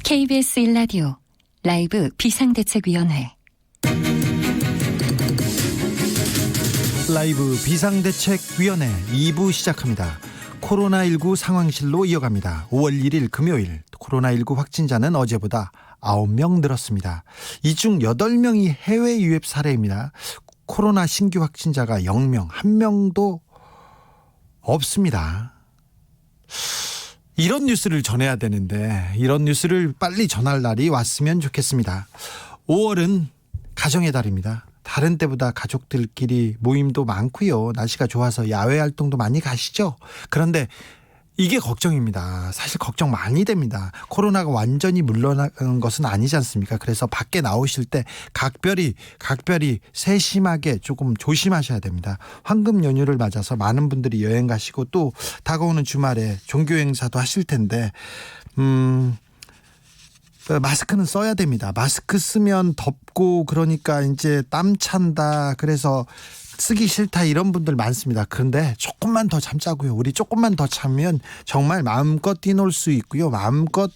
KBS 1라디오 라이브 비상대책위원회 라이브 비상대책위원회 2부 시작합니다. 코로나19 상황실로 이어갑니다. 5월 1일 금요일 코로나19 확진자는 어제보다 9명 늘었습니다. 이 중 8명이 해외 유입 사례입니다. 코로나 신규 확진자가 0명, 1명도 없습니다. 이런 뉴스를 전해야 되는데 이런 뉴스를 빨리 전할 날이 왔으면 좋겠습니다. 5월은 가정의 달입니다. 다른 때보다 가족들끼리 모임도 많고요. 날씨가 좋아서 야외 활동도 많이 가시죠. 그런데 이게 걱정입니다. 사실 걱정 많이 됩니다. 코로나가 완전히 물러나는 것은 아니지 않습니까? 그래서 밖에 나오실 때 각별히 세심하게 조금 조심하셔야 됩니다. 황금 연휴를 맞아서 많은 분들이 여행 가시고 또 다가오는 주말에 종교 행사도 하실 텐데 마스크는 써야 됩니다. 마스크 쓰면 덥고 그러니까 이제 땀 찬다. 그래서 쓰기 싫다 이런 분들 많습니다. 그런데 조금만 더 참자고요. 우리 조금만 더 참으면 정말 마음껏 뛰놀 수 있고요. 마음껏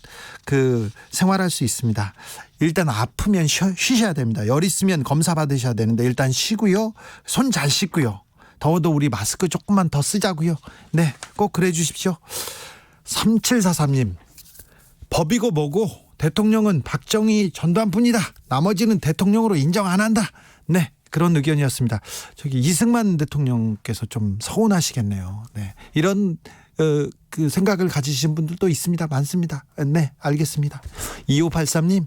생활할 수 있습니다. 일단 아프면 쉬셔야 됩니다. 열 있으면 검사 받으셔야 되는데 일단 쉬고요. 손 잘 씻고요. 더워도 우리 마스크 조금만 더 쓰자고요. 네, 꼭 그래 주십시오. 3743님 법이고 뭐고 대통령은 박정희 전두환뿐이다. 나머지는 대통령으로 인정 안 한다. 네, 그런 의견이었습니다. 저기 이승만 대통령께서 좀 서운하시겠네요. 네, 이런 그 생각을 가지신 분들도 있습니다. 많습니다. 네, 알겠습니다. 2583님,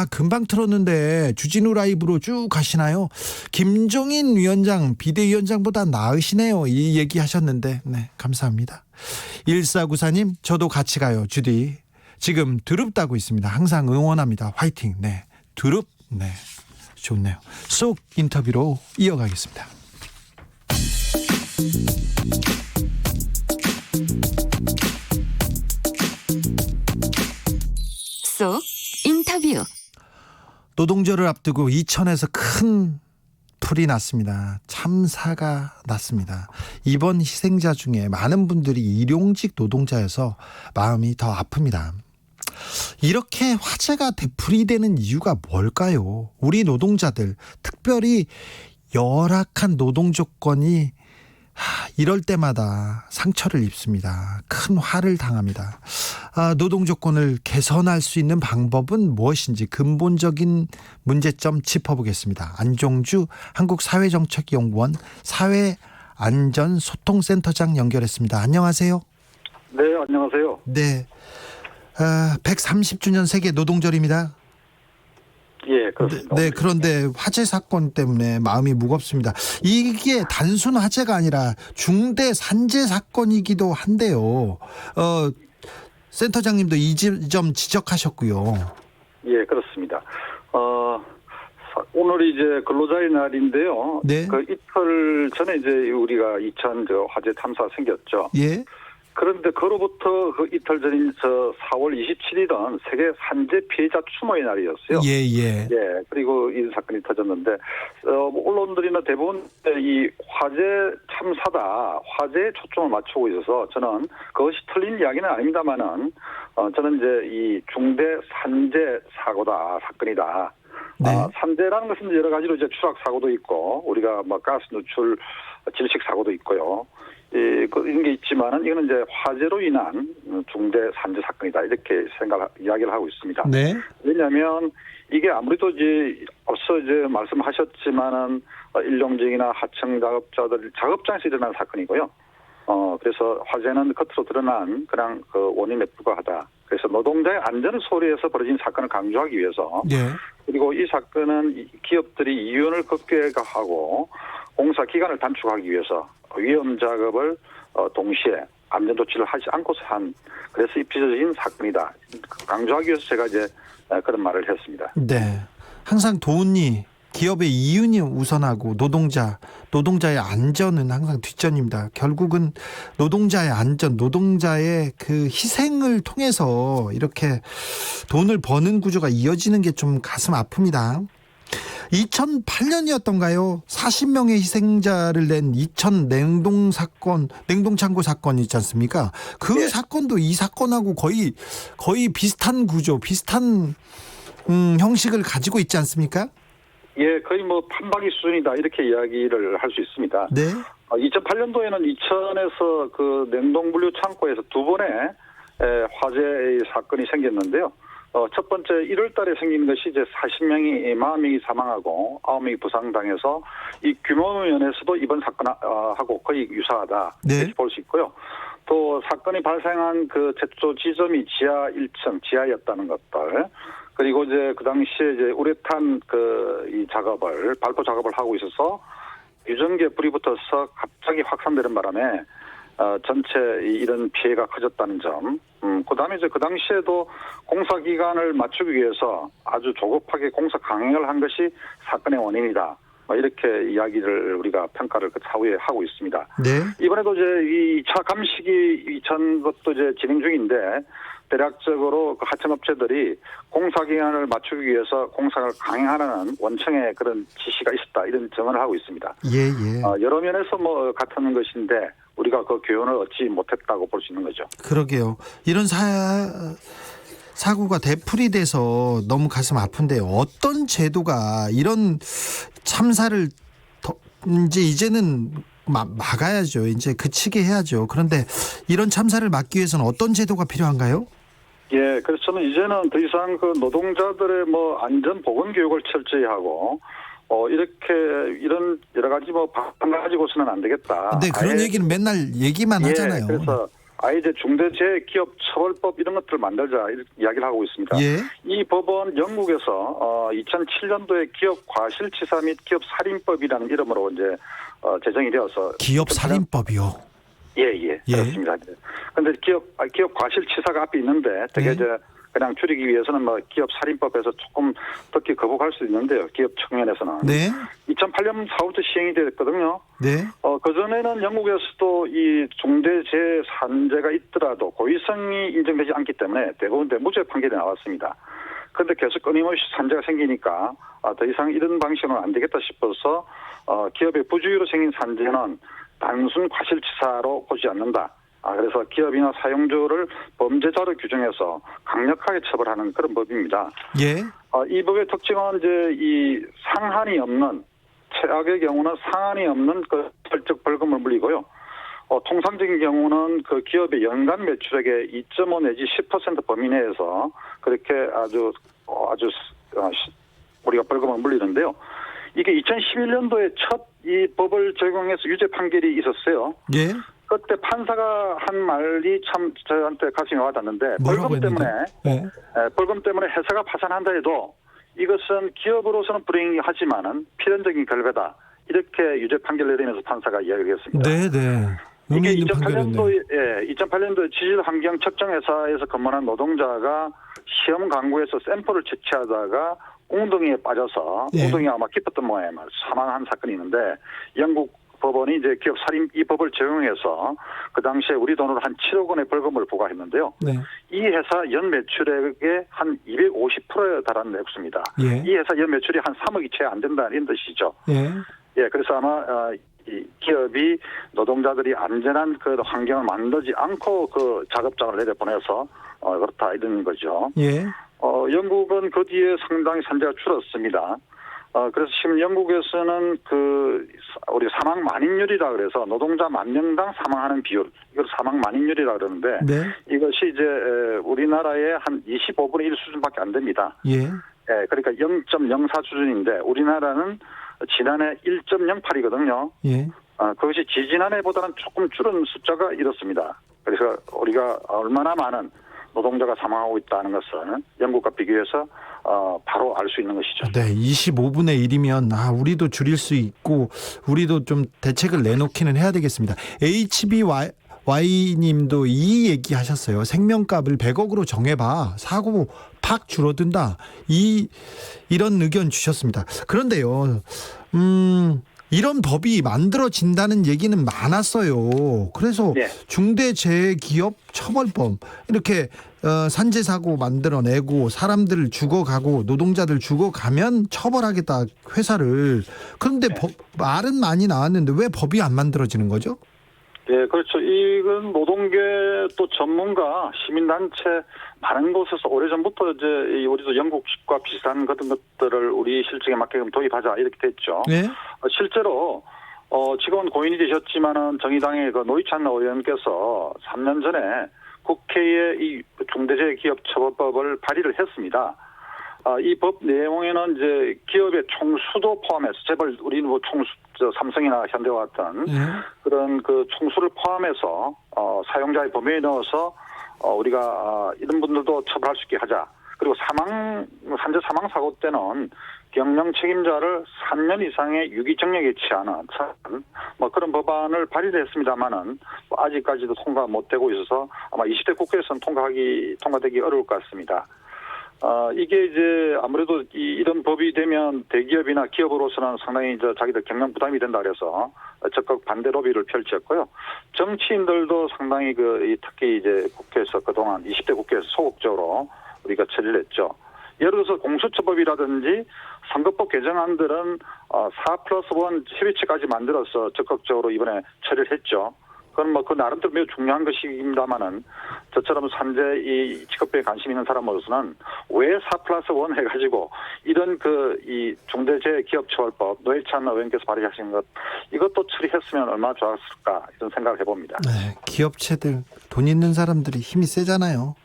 금방 틀었는데 주진우 라이브로 쭉 가시나요? 김종인 위원장, 비대위원장보다 나으시네요. 이 얘기 하셨는데, 네, 감사합니다. 1494님, 저도 같이 가요. 주디. 지금 드릅 따고 있습니다. 항상 응원합니다. 화이팅. 네, 드릅. 네, 좋네요. 쏙 인터뷰로 이어가겠습니다. 쏙 인터뷰. 노동절을 앞두고 이천에서 큰 불이 났습니다. 참사가 났습니다. 이번 희생자 중에 많은 분들이 일용직 노동자여서 마음이 더 아픕니다. 이렇게 화재가 되풀이되는 이유가 뭘까요? 우리 노동자들, 특별히 열악한 노동 조건이 이럴 때마다 상처를 입습니다. 큰 화를 당합니다. 노동 조건을 개선할 수 있는 방법은 무엇인지 근본적인 문제점 짚어보겠습니다. 안종주 한국사회정책연구원 사회안전소통센터장 연결했습니다. 안녕하세요. 네, 안녕하세요. 네, 130주년 세계 노동절입니다. 예, 그렇습니다. 네, 그런데 화재 사건 때문에 마음이 무겁습니다. 이게 단순 화재가 아니라 중대 산재 사건이기도 한데요. 센터장님도 이 점 지적하셨고요. 예, 그렇습니다. 오늘이 이제 근로자의 날인데요. 네. 그 이틀 전에 이제 우리가 이천 화재 참사 생겼죠. 예. 그런데 그로부터 그 이틀 전인 4월 27일은 세계 산재 피해자 추모의 날이었어요. 예. 예, 그리고 이 사건이 터졌는데, 언론들이나 대부분 이 화재 참사다, 화재에 초점을 맞추고 있어서 저는 그것이 틀린 이야기는 아닙니다만은, 저는 이제 이 중대 산재 사고다, 사건이다. 네. 산재라는 것은 여러 가지로 이제 추락 사고도 있고, 우리가 가스 누출 질식 사고도 있고요. 이런 게 있지만은 이거는 이제 화재로 인한 중대 산재 사건이다 이렇게 이야기를 하고 있습니다. 네. 왜냐하면 이게 아무래도 이제 앞서 이제 말씀하셨지만은 일용직이나 하청 작업장에서 일어난 사건이고요. 그래서 화재는 겉으로 드러난 그냥 그 원인에 불과하다. 그래서 노동자의 안전을 소홀해서 벌어진 사건을 강조하기 위해서. 네. 그리고 이 사건은 기업들이 이윤을 극대화하고 공사 기간을 단축하기 위해서 위험 작업을 동시에 안전 조치를 하지 않고서 그래서 입지적인 사건이다. 강조하기 위해서 제가 이제 그런 말을 했습니다. 네. 항상 돈이 기업의 이윤이 우선하고 노동자의 안전은 항상 뒷전입니다. 결국은 노동자의 안전, 노동자의 그 희생을 통해서 이렇게 돈을 버는 구조가 이어지는 게 좀 가슴 아픕니다. 2008년이었던가요? 40명의 희생자를 낸 이천 냉동창고 사건 있지 않습니까? 그 예. 사건도 이 사건하고 거의 비슷한 구조, 비슷한 형식을 가지고 있지 않습니까? 예, 거의 뭐 판박이 수준이다 이렇게 이야기를 할 수 있습니다. 네. 2008년도에는 이천에서 그 냉동분류 창고에서 두 번의 화재 사건이 생겼는데요. 첫 번째 1월 달에 생긴 것이 이제 40명이 사망하고 9명이 부상당해서 이 규모 면에서도 이번 사건하고 거의 유사하다. 네. 이렇게 볼 수 있고요. 또 사건이 발생한 그 최초 지점이 지하 1층 지하였다는 것들. 그리고 이제 그 당시에 이제 우레탄 이 발포 작업을 하고 있어서 유전기에 불이 붙어서 갑자기 확산되는 바람에 전체 이런 피해가 커졌다는 점. 그다음에 이제 그 당시에도 공사 기간을 맞추기 위해서 아주 조급하게 공사 강행을 한 것이 사건의 원인이다. 이렇게 이야기를 우리가 평가를 그 차후에 하고 있습니다. 네. 이번에도 이제 이 2차 감식이 이천 것도 이제 진행 중인데 대략적으로 그 하청업체들이 공사 기간을 맞추기 위해서 공사를 강행하라는 원청의 그런 지시가 있었다 이런 증언을 하고 있습니다. 예. 여러 면에서 뭐 같은 것인데 우리가 그 교훈을 얻지 못했다고 볼 수 있는 거죠. 그러게요. 이런 사고가 되풀이돼서 너무 가슴 아픈데요. 어떤 제도가 이런 참사를 이제는 막아야죠. 이제 그치게 해야죠. 그런데 이런 참사를 막기 위해서는 어떤 제도가 필요한가요? 예, 그래서 저는 이제는 더 이상 그 노동자들의 뭐 안전 보건 교육을 철저히 하고 이렇게 이런 여러 가지 뭐 방 가지고서는 안 되겠다. 네, 그런 얘기는 맨날 얘기만 하잖아요. 그래서 아예 이제 중대재해기업처벌법 이런 것들을 만들자 이렇게 이야기를 하고 있습니다. 예. 이 법은 영국에서 2007년도에 기업 과실치사 및 기업 살인법이라는 이름으로 이제 제정이 되어서 기업 살인법이요. 예, 그렇습니다. 그런데 기업 과실치사가 앞에 있는데 되게 이제 그냥 줄이기 위해서는 뭐 기업 살인법에서 조금 더 거북할 수 있는데요. 기업 측면에서는. 네. 2008년 4월부터 시행이 됐거든요. 네. 그전에는 영국에서도 이 중대재해 산재가 있더라도 고의성이 인정되지 않기 때문에 대부분 무죄 판결이 나왔습니다. 그런데 계속 끊임없이 산재가 생기니까 더 이상 이런 방식으로는 안 되겠다 싶어서 기업의 부주의로 생긴 산재는 단순 과실치사로 보지 않는다. 그래서 기업이나 사용주를 범죄자로 규정해서 강력하게 처벌하는 그런 법입니다. 예. 이 법의 특징은 이제 이 상한이 없는 최악의 경우는 상한이 없는 그 설적 벌금을 물리고요. 통상적인 경우는 그 기업의 연간 매출액의 2.5 내지 10% 범위 내에서 그렇게 아주 우리가 벌금을 물리는데요. 이게 2011년도에 첫 이 법을 적용해서 유죄 판결이 있었어요. 예. 그때 판사가 한 말이 참 저한테 가슴이 와닿는데 벌금 때문에 회사가 파산한다 해도 이것은 기업으로서는 불행하지만은 필연적인 결과다. 이렇게 유죄 판결을 내리면서 판사가 이야기했습니다. 네. 이게 2008년도에 지질 환경 측정 회사에서 근무한 노동자가 시험 강구에서 샘플을 채취하다가 웅덩이에 빠져서 웅덩이가 아마 깊었던 모양에 사망한 사건이 있는데 영국 법원이 이제 기업 살인 이 법을 적용해서 그 당시에 우리 돈으로 한 7억 원의 벌금을 부과했는데요. 네. 이 회사 연 매출액의 한 250%에 달하는 액수입니다. 예. 이 회사 연 매출이 한 3억이 채 안 된다는 이런 뜻이죠. 예. 그래서 아마 이 기업이 노동자들이 안전한 그 환경을 만들지 않고 그 작업장을 내려보내서 그렇다 이런 거죠. 예. 영국은 그 뒤에 상당히 산재가 줄었습니다. 그래서 지금 영국에서는 우리 사망 만인율이라 그래서 노동자 10,000명당 사망하는 비율, 이걸 사망 만인율이라 그러는데 네. 이것이 이제 우리나라의 한 25분의 1 수준밖에 안 됩니다. 예. 그러니까 0.04 수준인데 우리나라는 지난해 1.08이거든요. 예. 그것이 지지난해보다는 조금 줄은 숫자가 이렇습니다. 그래서 우리가 얼마나 많은 노동자가 사망하고 있다는 것을 영국과 비교해서 바로 알 수 있는 것이죠. 네, 25분의 1이면 우리도 줄일 수 있고 우리도 좀 대책을 내놓기는 해야 되겠습니다. HBY님도 이 얘기하셨어요. 생명값을 100억으로 정해봐. 사고 팍 줄어든다. 이런 의견 주셨습니다. 그런데요, 이런 법이 만들어진다는 얘기는 많았어요. 그래서 네. 중대재해기업처벌법 이렇게 산재 사고 만들어내고 사람들 죽어가고 노동자들 죽어가면 처벌하겠다 회사를. 그런데 말은 많이 나왔는데 왜 법이 안 만들어지는 거죠? 예, 그렇죠. 이건 노동계 또 전문가, 시민단체 많은 곳에서 오래전부터 이제 우리도 영국식과 비슷한 그런 것들을 우리 실정에 맞게끔 도입하자 이렇게 됐죠. 네. 실제로 지금은 고인이 되셨지만은 정의당의 그 노회찬 의원께서 3년 전에 국회에 이 중대재해기업처벌법을 발의를 했습니다. 이 법 내용에는 이제 기업의 총수도 포함해서 재벌 우리는 뭐 총수 삼성이나 현대와 같은 그런 그 총수를 포함해서 사용자의 범위에 넣어서 우리가 이런 분들도 처벌할 수 있게 하자. 그리고 산재 사망 사고 때는 경영 책임자를 3년 이상의 유기징역에 취하는 뭐 그런 법안을 발의를 했습니다만은 아직까지도 통과 못되고 있어서 아마 20대 국회에서는 통과되기 어려울 것 같습니다. 이게 이제 아무래도 이런 법이 되면 대기업이나 기업으로서는 상당히 이제 자기들 경영 부담이 된다 그래서 적극 반대 로비를 펼쳤고요. 정치인들도 상당히 특히 이제 국회에서 그동안 20대 국회에서 소극적으로 우리가 처리를 했죠. 예를 들어서 공수처법이라든지 선거법 개정안들은 4+1 협의체까지 만들어서 적극적으로 이번에 처리를 했죠. 그건 뭐 그 나름대로 매우 중요한 것입니다만은 저처럼 산재 이 직업병에 관심 있는 사람으로서는 왜 4+1 해가지고 이런 이 중대재해기업처벌법 노회찬 의원께서 발의하신 것 이것도 처리했으면 얼마나 좋았을까 이런 생각을 해봅니다. 네, 기업체들 돈 있는 사람들이 힘이 세잖아요.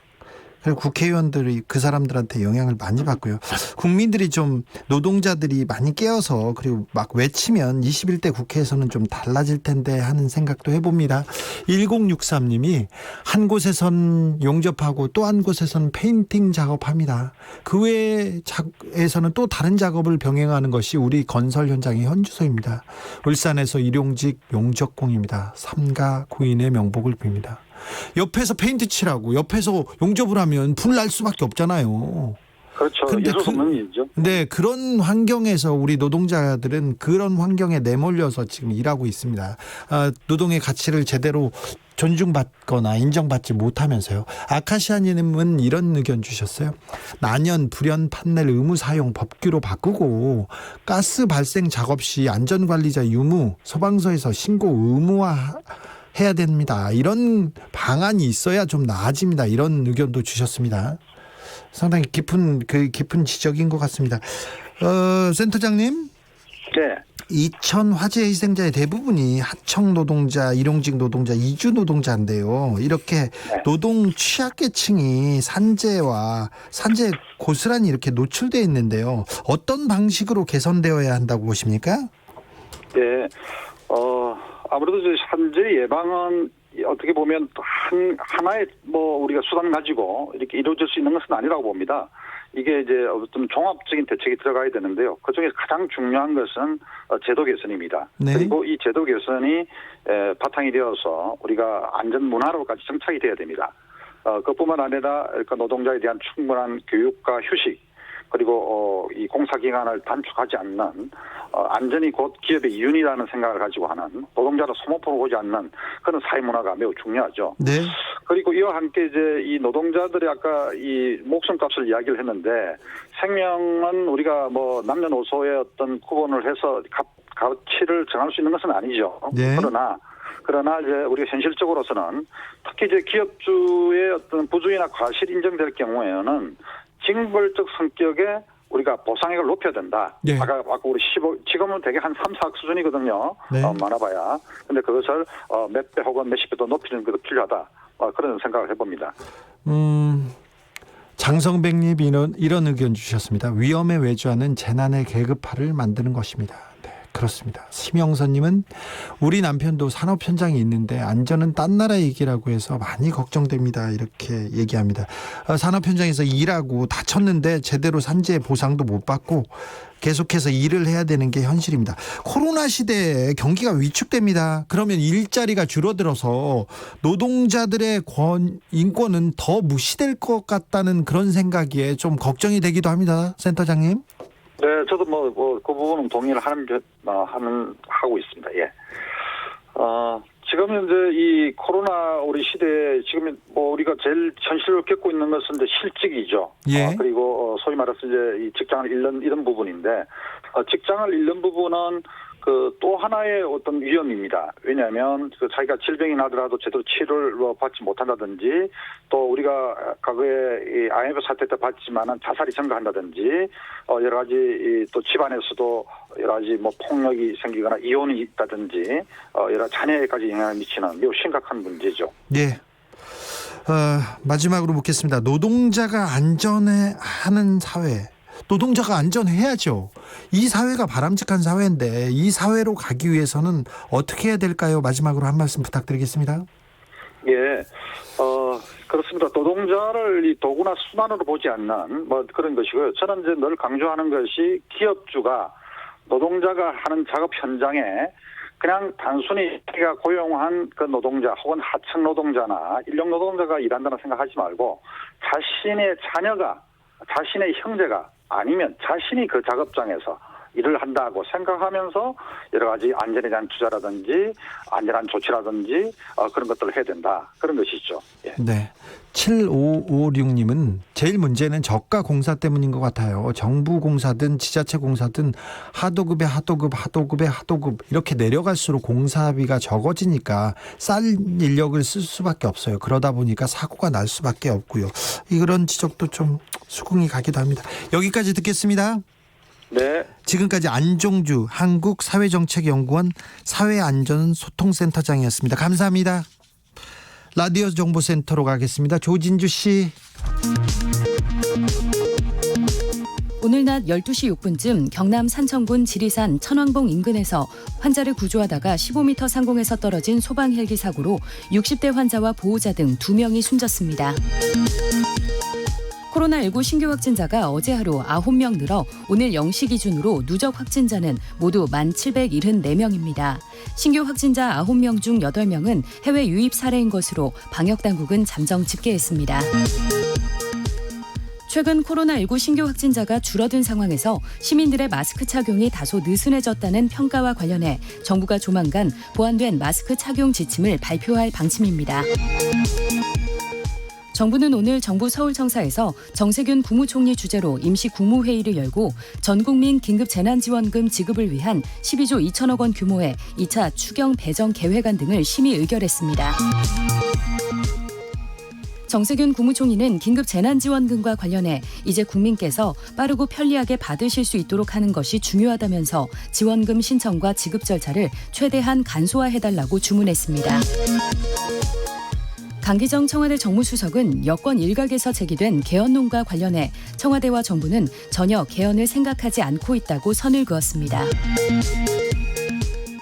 그리고 국회의원들이 그 사람들한테 영향을 많이 받고요. 국민들이 좀 노동자들이 많이 깨어서 그리고 막 외치면 21대 국회에서는 좀 달라질 텐데 하는 생각도 해봅니다. 1063님이 한 곳에선 용접하고 또 한 곳에서는 페인팅 작업합니다. 그 외에서는 또 다른 작업을 병행하는 것이 우리 건설 현장의 현주소입니다. 울산에서 일용직 용접공입니다. 삼가 고인의 명복을 빕니다. 옆에서 페인트 칠하고 옆에서 용접을 하면 불 날 수밖에 없잖아요. 그렇죠. 있을 수 없는 일이죠. 네, 그런 환경에서 우리 노동자들은 그런 환경에 내몰려서 지금 일하고 있습니다. 노동의 가치를 제대로 존중받거나 인정받지 못하면서요. 아카시아님은 이런 의견 주셨어요. 난연, 불연 판넬 의무 사용 법규로 바꾸고 가스 발생 작업 시 안전관리자 유무 소방서에서 신고 의무화 해야 됩니다. 이런 방안이 있어야 좀 나아집니다. 이런 의견도 주셨습니다. 상당히 깊은 지적인 것 같습니다. 센터장님. 네. 이천 화재 희생자의 대부분이 하청 노동자, 일용직 노동자, 이주 노동자인데요. 이렇게 노동 취약계층이 산재에 고스란히 이렇게 노출되어 있는데요. 어떤 방식으로 개선되어야 한다고 보십니까? 네. 아무래도 산재 예방은 어떻게 보면 하나의 우리가 수단 가지고 이렇게 이루어질 수 있는 것은 아니라고 봅니다. 이게 이제 어떤 종합적인 대책이 들어가야 되는데요. 그중에 가장 중요한 것은 제도 개선입니다. 네. 그리고 이 제도 개선이 바탕이 되어서 우리가 안전 문화로까지 정착이 돼야 됩니다. 그뿐만 아니라 노동자에 대한 충분한 교육과 휴식 그리고 이 공사 기간을 단축하지 않는 안전이 곧 기업의 이윤이라는 생각을 가지고 하는 노동자를 소모품으로 보지 않는 그런 사회 문화가 매우 중요하죠. 네. 그리고 이와 함께 이제 이 노동자들이 아까 이 목숨값을 이야기를 했는데 생명은 우리가 남녀노소의 어떤 구분을 해서 가치를 정할 수 있는 것은 아니죠. 네. 그러나 이제 우리가 현실적으로서는 특히 이제 기업주의 어떤 부주의나 과실 인정될 경우에는 징벌적 성격의 우리가 보상액을 높여야 된다. 네. 아까 우리 지금은 대개 한 3, 4억 수준이거든요. 네. 많아봐야. 근데 그것을 몇 배 혹은 몇십 배 더 높이는 것도 필요하다. 그런 생각을 해봅니다. 장성백님 이런 의견 주셨습니다. 위험에 외주하는 재난의 계급화를 만드는 것입니다. 네, 그렇습니다. 심영선님은 우리 남편도 산업 현장에 있는데 안전은 딴 나라 얘기라고 해서 많이 걱정됩니다. 이렇게 얘기합니다. 산업 현장에서 일하고 다쳤는데 제대로 산재 보상도 못 받고 계속해서 일을 해야 되는 게 현실입니다. 코로나 시대에 경기가 위축됩니다. 그러면 일자리가 줄어들어서 노동자들의 인권은 더 무시될 것 같다는 그런 생각에 좀 걱정이 되기도 합니다. 센터장님. 네, 저도 그 부분은 동의를 하고 있습니다. 예. 지금 이제 이 코로나 우리 시대에 지금 우리가 제일 현실을 겪고 있는 것은 이제 실직이죠. 예. 그리고 소위 말해서 이제 이 직장을 잃는 이런 부분인데, 직장을 잃는 부분은 또 하나의 어떤 위험입니다. 왜냐하면 자기가 질병이 나더라도 제대로 치료를 받지 못한다든지, 또 우리가 과거에 이 IMF 사태 때 봤지만은 자살이 증가한다든지, 여러 가지 또 집안에서도 여러 가지 폭력이 생기거나 이혼이 있다든지, 여러 자녀에까지 영향을 미치는 매우 심각한 문제죠. 예. 마지막으로 묻겠습니다. 노동자가 안전해하는 사회. 노동자가 안전해야죠. 이 사회가 바람직한 사회인데 이 사회로 가기 위해서는 어떻게 해야 될까요? 마지막으로 한 말씀 부탁드리겠습니다. 예, 그렇습니다. 노동자를 이 도구나 수단으로 보지 않는 그런 것이고요. 저는 이제 늘 강조하는 것이 기업주가 노동자가 하는 작업 현장에 그냥 단순히 자기가 고용한 그 노동자 혹은 하청 노동자나 인력 노동자가 일한다는 생각하지 말고 자신의 자녀가, 자신의 형제가 아니면 자신이 그 작업장에서 일을 한다고 생각하면서 여러 가지 안전에 대한 투자라든지 안전한 조치라든지 그런 것들을 해야 된다. 그런 것이죠. 예. 네. 7556님은 제일 문제는 저가 공사 때문인 것 같아요. 정부 공사든 지자체 공사든 하도급에 하도급 이렇게 내려갈수록 공사비가 적어지니까 쌀 인력을 쓸 수밖에 없어요. 그러다 보니까 사고가 날 수밖에 없고요. 이런 지적도 좀 수긍이 가기도 합니다. 여기까지 듣겠습니다. 네. 지금까지 안종주 한국사회정책연구원 사회안전소통센터장이었습니다. 감사합니다. 라디오 정보센터로 가겠습니다. 조진주 씨. 오늘 낮 12시 6분쯤 경남 산청군 지리산 천왕봉 인근에서 환자를 구조하다가 15m 상공에서 떨어진 소방 헬기 사고로 60대 환자와 보호자 등 2명이 숨졌습니다. 코로나19 신규 확진자가 어제 하루 9명 늘어 오늘 0시 기준으로 누적 확진자는 모두 1,774명입니다. 신규 확진자 9명 중 8명은 해외 유입 사례인 것으로 방역당국은 잠정 집계했습니다. 최근 코로나19 신규 확진자가 줄어든 상황에서 시민들의 마스크 착용이 다소 느슨해졌다는 평가와 관련해 정부가 조만간 보완된 마스크 착용 지침을 발표할 방침입니다. 정부는 오늘 정부 서울청사에서 정세균 국무총리 주재로 임시 국무회의를 열고 전국민 긴급재난지원금 지급을 위한 12조 2천억 원 규모의 2차 추경 배정 계획안 등을 심의 의결했습니다. 정세균 국무총리는 긴급재난지원금과 관련해 이제 국민께서 빠르고 편리하게 받으실 수 있도록 하는 것이 중요하다면서 지원금 신청과 지급 절차를 최대한 간소화해달라고 주문했습니다. 강기정 청와대 정무수석은 여권 일각에서 제기된 개헌론과 관련해 청와대와 정부는 전혀 개헌을 생각하지 않고 있다고 선을 그었습니다.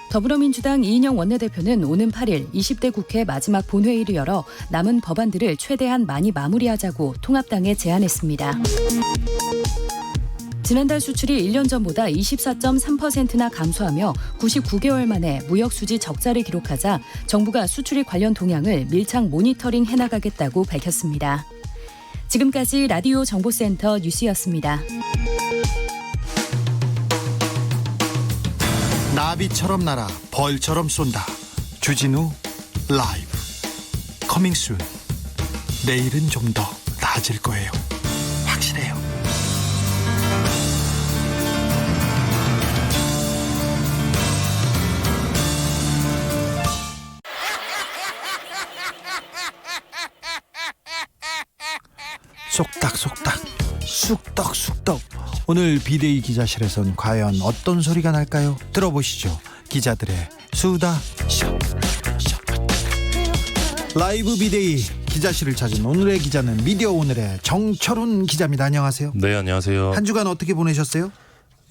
더불어민주당 이인영 원내대표는 오는 8일 20대 국회 마지막 본회의를 열어 남은 법안들을 최대한 많이 마무리하자고 통합당에 제안했습니다. 지난달 수출이 1년 전보다 24.3%나 감소하며 99개월 만에 무역수지 적자를 기록하자 정부가 수출입 관련 동향을 밀착 모니터링 해나가겠다고 밝혔습니다. 지금까지 라디오 정보센터 뉴스였습니다. 나비처럼 날아 벌처럼 쏜다. 주진우 라이브 커밍 순. 내일은 좀 더 나아질 거예요. 확실해요. 쏙닥쏙닥 쑥떡쑥떡. 오늘 비데이 기자실에선 과연 어떤 소리가 날까요? 들어보시죠. 기자들의 수다 쇼. 라이브 비데이 기자실을 찾은 오늘의 기자는 미디어 오늘의 정철훈 기자입니다. 안녕하세요. 네, 안녕하세요. 한 주간 어떻게 보내셨어요?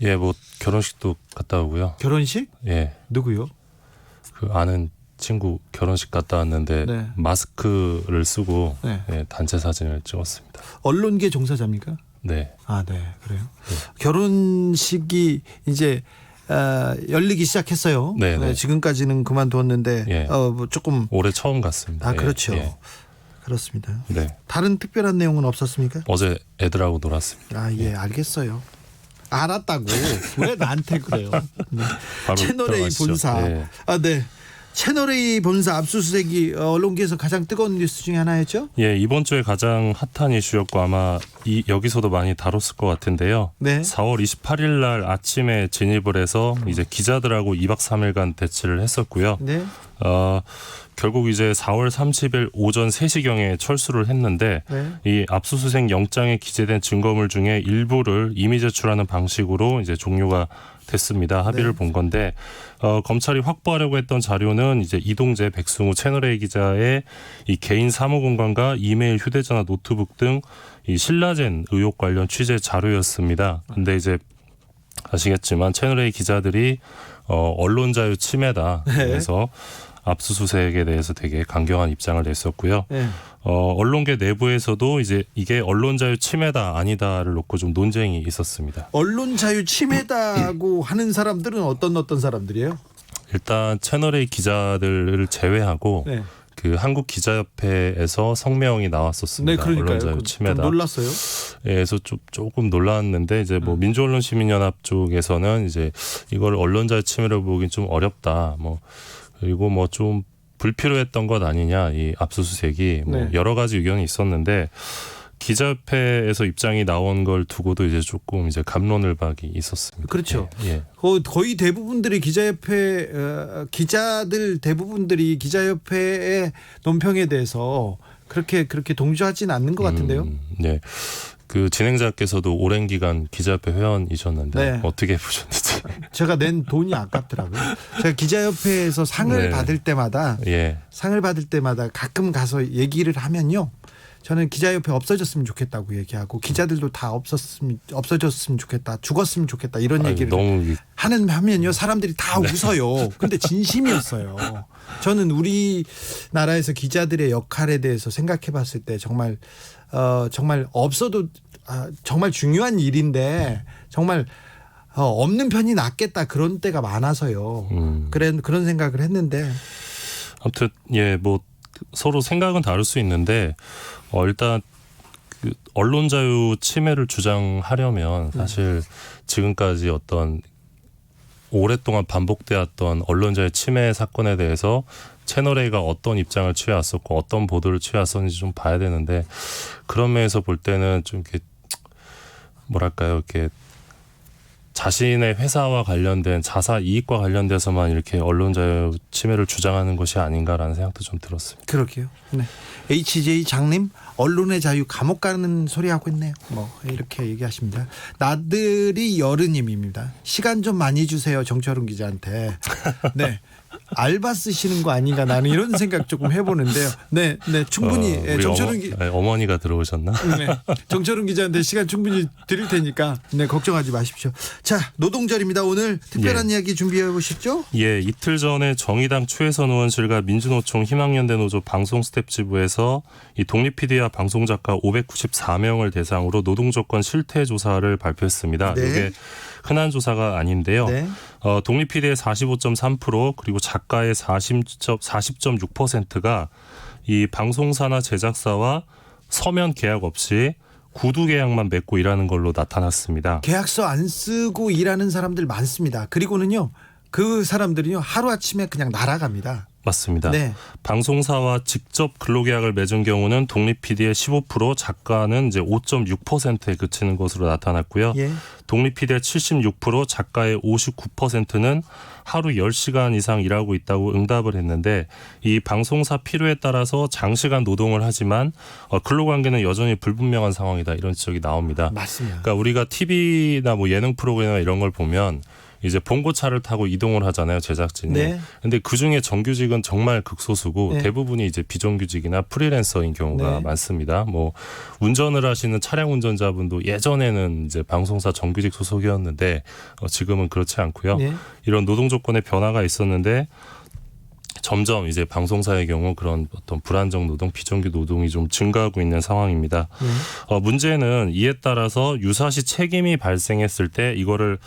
예, 결혼식도 갔다 오고요. 결혼식? 예, 누구요? 그 아는 친구 결혼식 갔다 왔는데 네. 마스크를 쓰고 네. 예, 단체 사진을 찍었습니다. 언론계 종사자입니까? 네. 아, 네, 그래요. 결혼식이 이제 열리기 시작했어요. 네, 네. 지금까지는 그만두었는데 예. 조금 올해 처음 갔습니다. 아, 예, 그렇죠. 예. 그렇습니다. 네. 다른 특별한 내용은 없었습니까? 어제 애들하고 놀았습니다. 아, 예, 알겠어요. 알았다고. 왜 나한테 그래요? 네. 바로 채널A 들어가시죠. 본사. 네. 네. 채널A 본사 압수수색이 언론계에서 가장 뜨거운 뉴스 중에 하나였죠? 예, 이번 주에 가장 핫한 이슈였고 아마 여기서도 많이 다뤘을 것 같은데요. 네. 4월 28일 날 아침에 진입을 해서 이제 기자들하고 2박 3일간 대치를 했었고요. 네. 결국 이제 4월 30일 오전 3시경에 철수를 했는데 네. 이 압수수색 영장에 기재된 증거물 중에 일부를 임의 제출하는 방식으로 이제 종료가 됐습니다. 합의를 네. 본 건데 검찰이 확보하려고 했던 자료는 이제 이동재, 백승우 채널A 기자의 이 개인 사무 공간과 이메일, 휴대전화, 노트북 등 이 신라젠 의혹 관련 취재 자료였습니다. 근데 이제 아시겠지만 채널A 기자들이 언론 자유 침해다. 네. 그래서 압수수색에 대해서 되게 강경한 입장을 냈었고요. 네. 언론계 내부에서도 이제 이게 언론 자유 침해다 아니다를 놓고 좀 논쟁이 있었습니다. 언론 자유 침해다고 하는 사람들은 어떤 사람들이에요? 일단 채널A 기자들을 제외하고 네. 그 한국 기자협회에서 성명이 나왔었습니다. 네, 그러니까요. 언론 자유 침해다. 좀 놀랐어요. 예, 그래서 조금 놀랐는데 이제 뭐 민주언론시민연합 쪽에서는 이제 이걸 언론 자유 침해로 보긴 좀 어렵다. 뭐 그리고 뭐 좀 불필요했던 것 아니냐 이 압수수색이 뭐 네. 여러 가지 의견이 있었는데 기자협회에서 입장이 나온 걸 두고도 이제 조금 이제 갑론을박이 있었습니다. 그렇죠. 예. 거의 대부분들이 기자들 대부분들이 기자협회의 논평에 대해서 그렇게 동조하지는 않는 것 같은데요. 네. 그 진행자께서도 오랜 기간 기자협회 회원이셨는데 네. 어떻게 보셨는지. 제가 낸 돈이 아깝더라고요. 제가 기자협회에서 상을 네. 받을 때마다 예. 가끔 가서 얘기를 하면요. 저는 기자협회 없어졌으면 좋겠다고 얘기하고 기자들도 다 없어졌으면 좋겠다. 죽었으면 좋겠다. 이런 얘기를 너무 하면요. 사람들이 다 웃어요. 근데 진심이었어요. 저는 우리나라에서 기자들의 역할에 대해서 생각해 봤을 때 정말 없어도 정말 중요한 일인데 정말 없는 편이 낫겠다 그런 때가 많아서요. 그런 생각을 했는데 아무튼 예, 뭐 서로 생각은 다를 수 있는데 일단 그 언론 자유 침해를 주장하려면 사실 지금까지 어떤 오랫동안 반복되었던 언론 자유 침해 사건에 대해서 채널A가 어떤 입장을 취해왔었고 어떤 보도를 취해왔었는지 좀 봐야 되는데 그런 면에서 볼 때는 좀 이렇게 뭐랄까요, 이렇게 자신의 회사와 관련된 자사 이익과 관련돼서만 이렇게 언론 자유 침해를 주장하는 것이 아닌가라는 생각도 좀 들었습니다. 그렇게요. 네. HJ 장님 언론의 자유 감옥 가는 소리 하고 있네요. 뭐 이렇게 얘기하십니다. 나들이 여르님입니다. 시간 좀 많이 주세요 정철훈 기자한테. 네. 알바 쓰시는 거 아닌가 나는 이런 생각 조금 해보는데요. 네, 충분히 우리 어머니가 들어오셨나? 네, 정철훈 기자한테 시간 충분히 드릴 테니까 걱정하지 마십시오. 자, 노동절입니다. 오늘 특별한 이야기 준비해 보시죠. 예, 이틀 전에 정의당 최혜선 의원실과 민주노총 희망연대 노조 방송 스텝 지부에서 이 독립 PD와 방송 작가 594명을 대상으로 노동조건 실태 조사를 발표했습니다. 네. 이게 흔한 조사가 아닌데요. 네. 독립 PD의 45.3% 그리고 작가의 40.6%가 이 방송사나 제작사와 서면 계약 없이 구두 계약만 맺고 일하는 걸로 나타났습니다. 계약서 안 쓰고 일하는 사람들 많습니다. 그리고는요, 그 사람들이요 하루아침에 그냥 날아갑니다. 맞습니다. 네. 방송사와 직접 근로계약을 맺은 경우는 독립 PD의 15%, 작가는 이제 5.6%에 그치는 것으로 나타났고요. 예. 독립 PD의 76%, 작가의 59%는 하루 10시간 이상 일하고 있다고 응답을 했는데 이 방송사 필요에 따라서 장시간 노동을 하지만 근로관계는 여전히 불분명한 상황이다 이런 지적이 나옵니다. 맞습니다. 그러니까 우리가 TV나 뭐 예능 프로그램이나 이런 걸 보면 이제 봉고차를 타고 이동을 하잖아요, 제작진이. 네. 근데 그중에 정규직은 정말 극소수고 네. 대부분이 이제 비정규직이나 프리랜서인 경우가 네. 많습니다. 뭐 운전을 하시는 차량 운전자분도 예전에는 이제 방송사 정규직 소속이었는데 지금은 그렇지 않고요. 네. 이런 노동 조건의 변화가 있었는데 점점 이제 방송사의 경우 그런 어떤 불안정 노동, 비정규 노동이 좀 증가하고 있는 상황입니다. 문제는 이에 따라서 유사시 책임이 발생했을 때 이거를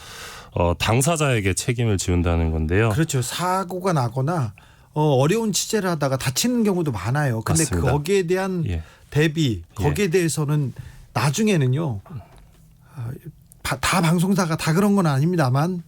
당사자에게 책임을 지운다는 건데요. 그렇죠. 사고가 나거나 어려운 취재를 하다가 다치는 경우도 많아요. 근데 맞습니다. 거기에 대한 대비, 거기에 대해서는 나중에는요 다 방송사가 다 그런 건 아닙니다만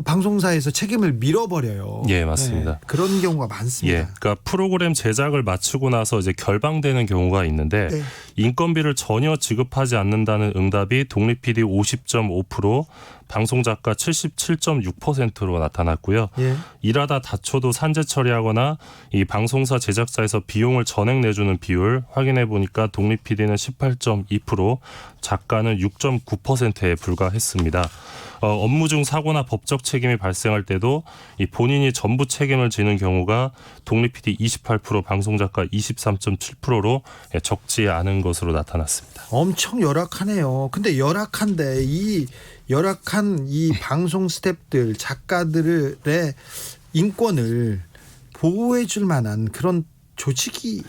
방송사에서 책임을 밀어버려요. 예, 맞습니다. 네, 그런 경우가 많습니다. 예, 그러니까 프로그램 제작을 마치고 나서 이제 결방되는 경우가 있는데 네. 인건비를 전혀 지급하지 않는다는 응답이 독립 PD 50.5%, 방송작가 77.6%로 나타났고요. 예. 일하다 다쳐도 산재 처리하거나 이 방송사 제작사에서 비용을 전액 내주는 비율 확인해 보니까 독립 PD는 18.2%, 작가는 6.9%에 불과했습니다. 업무 중 사고나 법적 책임이 발생할 때도 이 본인이 전부 책임을 지는 경우가 독립 PD 28%, 방송작가 23.7%로 적지 않은 것으로 나타났습니다. 엄청 열악하네요. 근데 열악한데 이 열악한 이 방송 스태프들, 작가들의 인권을 보호해줄 만한 그런 조직이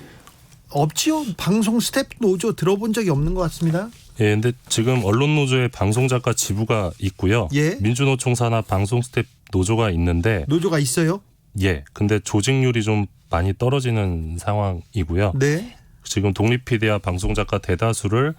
없지요. 방송 스태프 노조 들어본 적이 없는 것 같습니다. 예, 근데 지금 언론노조의 방송작가 지부가 있고요. 예. 민주노총 산하 방송 스태프 노조가 있는데 노조가 있어요? 예, 근데 조직률이 좀 많이 떨어지는 상황이고요. 네. 지금 독립 PD와 방송작가 대다수를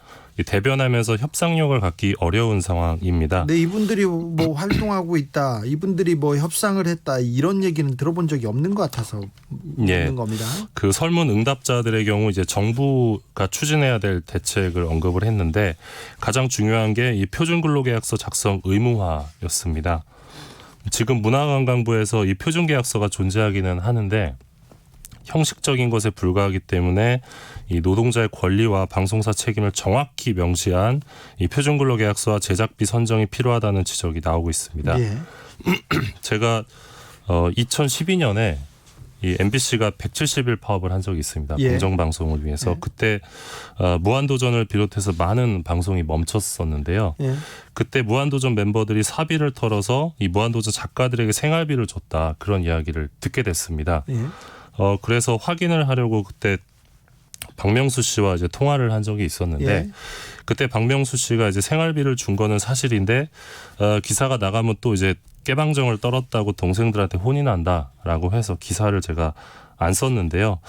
대변하면서 협상력을 갖기 어려운 상황입니다. 네, 이분들이 뭐 활동하고 있다, 이분들이 뭐 협상을 했다 이런 얘기는 들어본 적이 없는 것 같아서 묻는 겁니다. 그 설문 응답자들의 경우 이제 정부가 추진해야 될 대책을 언급을 했는데 가장 중요한 게 이 표준근로계약서 작성 의무화였습니다. 지금 문화관광부에서 이 표준계약서가 존재하기는 하는데 형식적인 것에 불과하기 때문에 이 노동자의 권리와 방송사 책임을 정확히 명시한 이 표준근로계약서와 제작비 선정이 필요하다는 지적이 나오고 있습니다. 예. 제가 2012년에 이 MBC가 170일 파업을 한 적이 있습니다. 예. 공정방송을 위해서. 예. 그때 무한도전을 비롯해서 많은 방송이 멈췄었는데요. 예. 그때 무한도전 멤버들이 사비를 털어서 이 무한도전 작가들에게 생활비를 줬다. 그런 이야기를 듣게 됐습니다. 예. 그래서 확인을 하려고 그때 박명수 씨와 이제 통화를 한 적이 있었는데 예. 그때 박명수 씨가 이제 생활비를 준 거는 사실인데 기사가 나가면 또 이제 깨방정을 떨었다고 동생들한테 혼이 난다라고 해서 기사를 제가 안 썼는데요.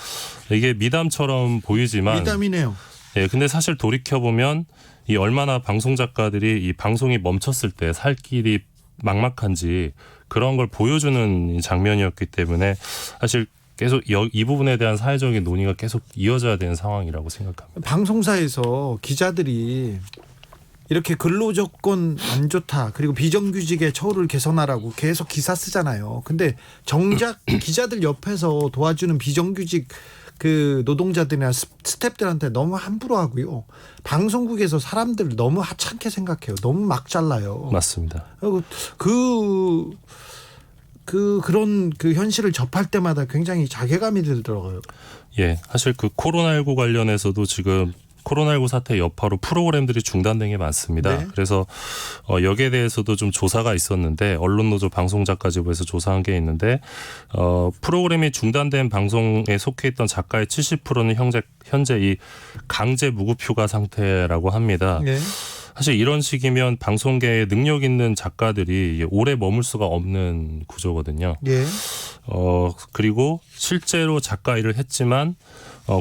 이게 미담처럼 보이지만 미담이네요. 예, 근데 사실 돌이켜 보면 이 얼마나 방송 작가들이 이 방송이 멈췄을 때 살 길이 막막한지 그런 걸 보여주는 장면이었기 때문에 사실 계속 이 부분에 대한 사회적인 논의가 계속 이어져야 되는 상황이라고 생각합니다. 방송사에서 기자들이 이렇게 근로조건 안 좋다, 그리고 비정규직의 처우를 개선하라고 계속 기사 쓰잖아요. 근데 정작 기자들 옆에서 도와주는 비정규직 그 노동자들이나 스태프들한테 너무 함부로 하고요. 방송국에서 사람들을 너무 하찮게 생각해요. 너무 막 잘라요. 맞습니다. 그런 현실을 접할 때마다 굉장히 자괴감이 들더라고요. 예, 사실 그 코로나19 관련해서도 지금 코로나19 사태 여파로 프로그램들이 중단된 게 많습니다. 네. 그래서 여기에 대해서도 좀 조사가 있었는데 언론노조 방송작가지부에서 조사한 게 있는데 프로그램이 중단된 방송에 속해 있던 작가의 70%는 현재 이 강제 무급 휴가 상태라고 합니다. 네. 사실 이런 식이면 방송계에 능력 있는 작가들이 오래 머물 수가 없는 구조거든요. 예. 그리고 실제로 작가 일을 했지만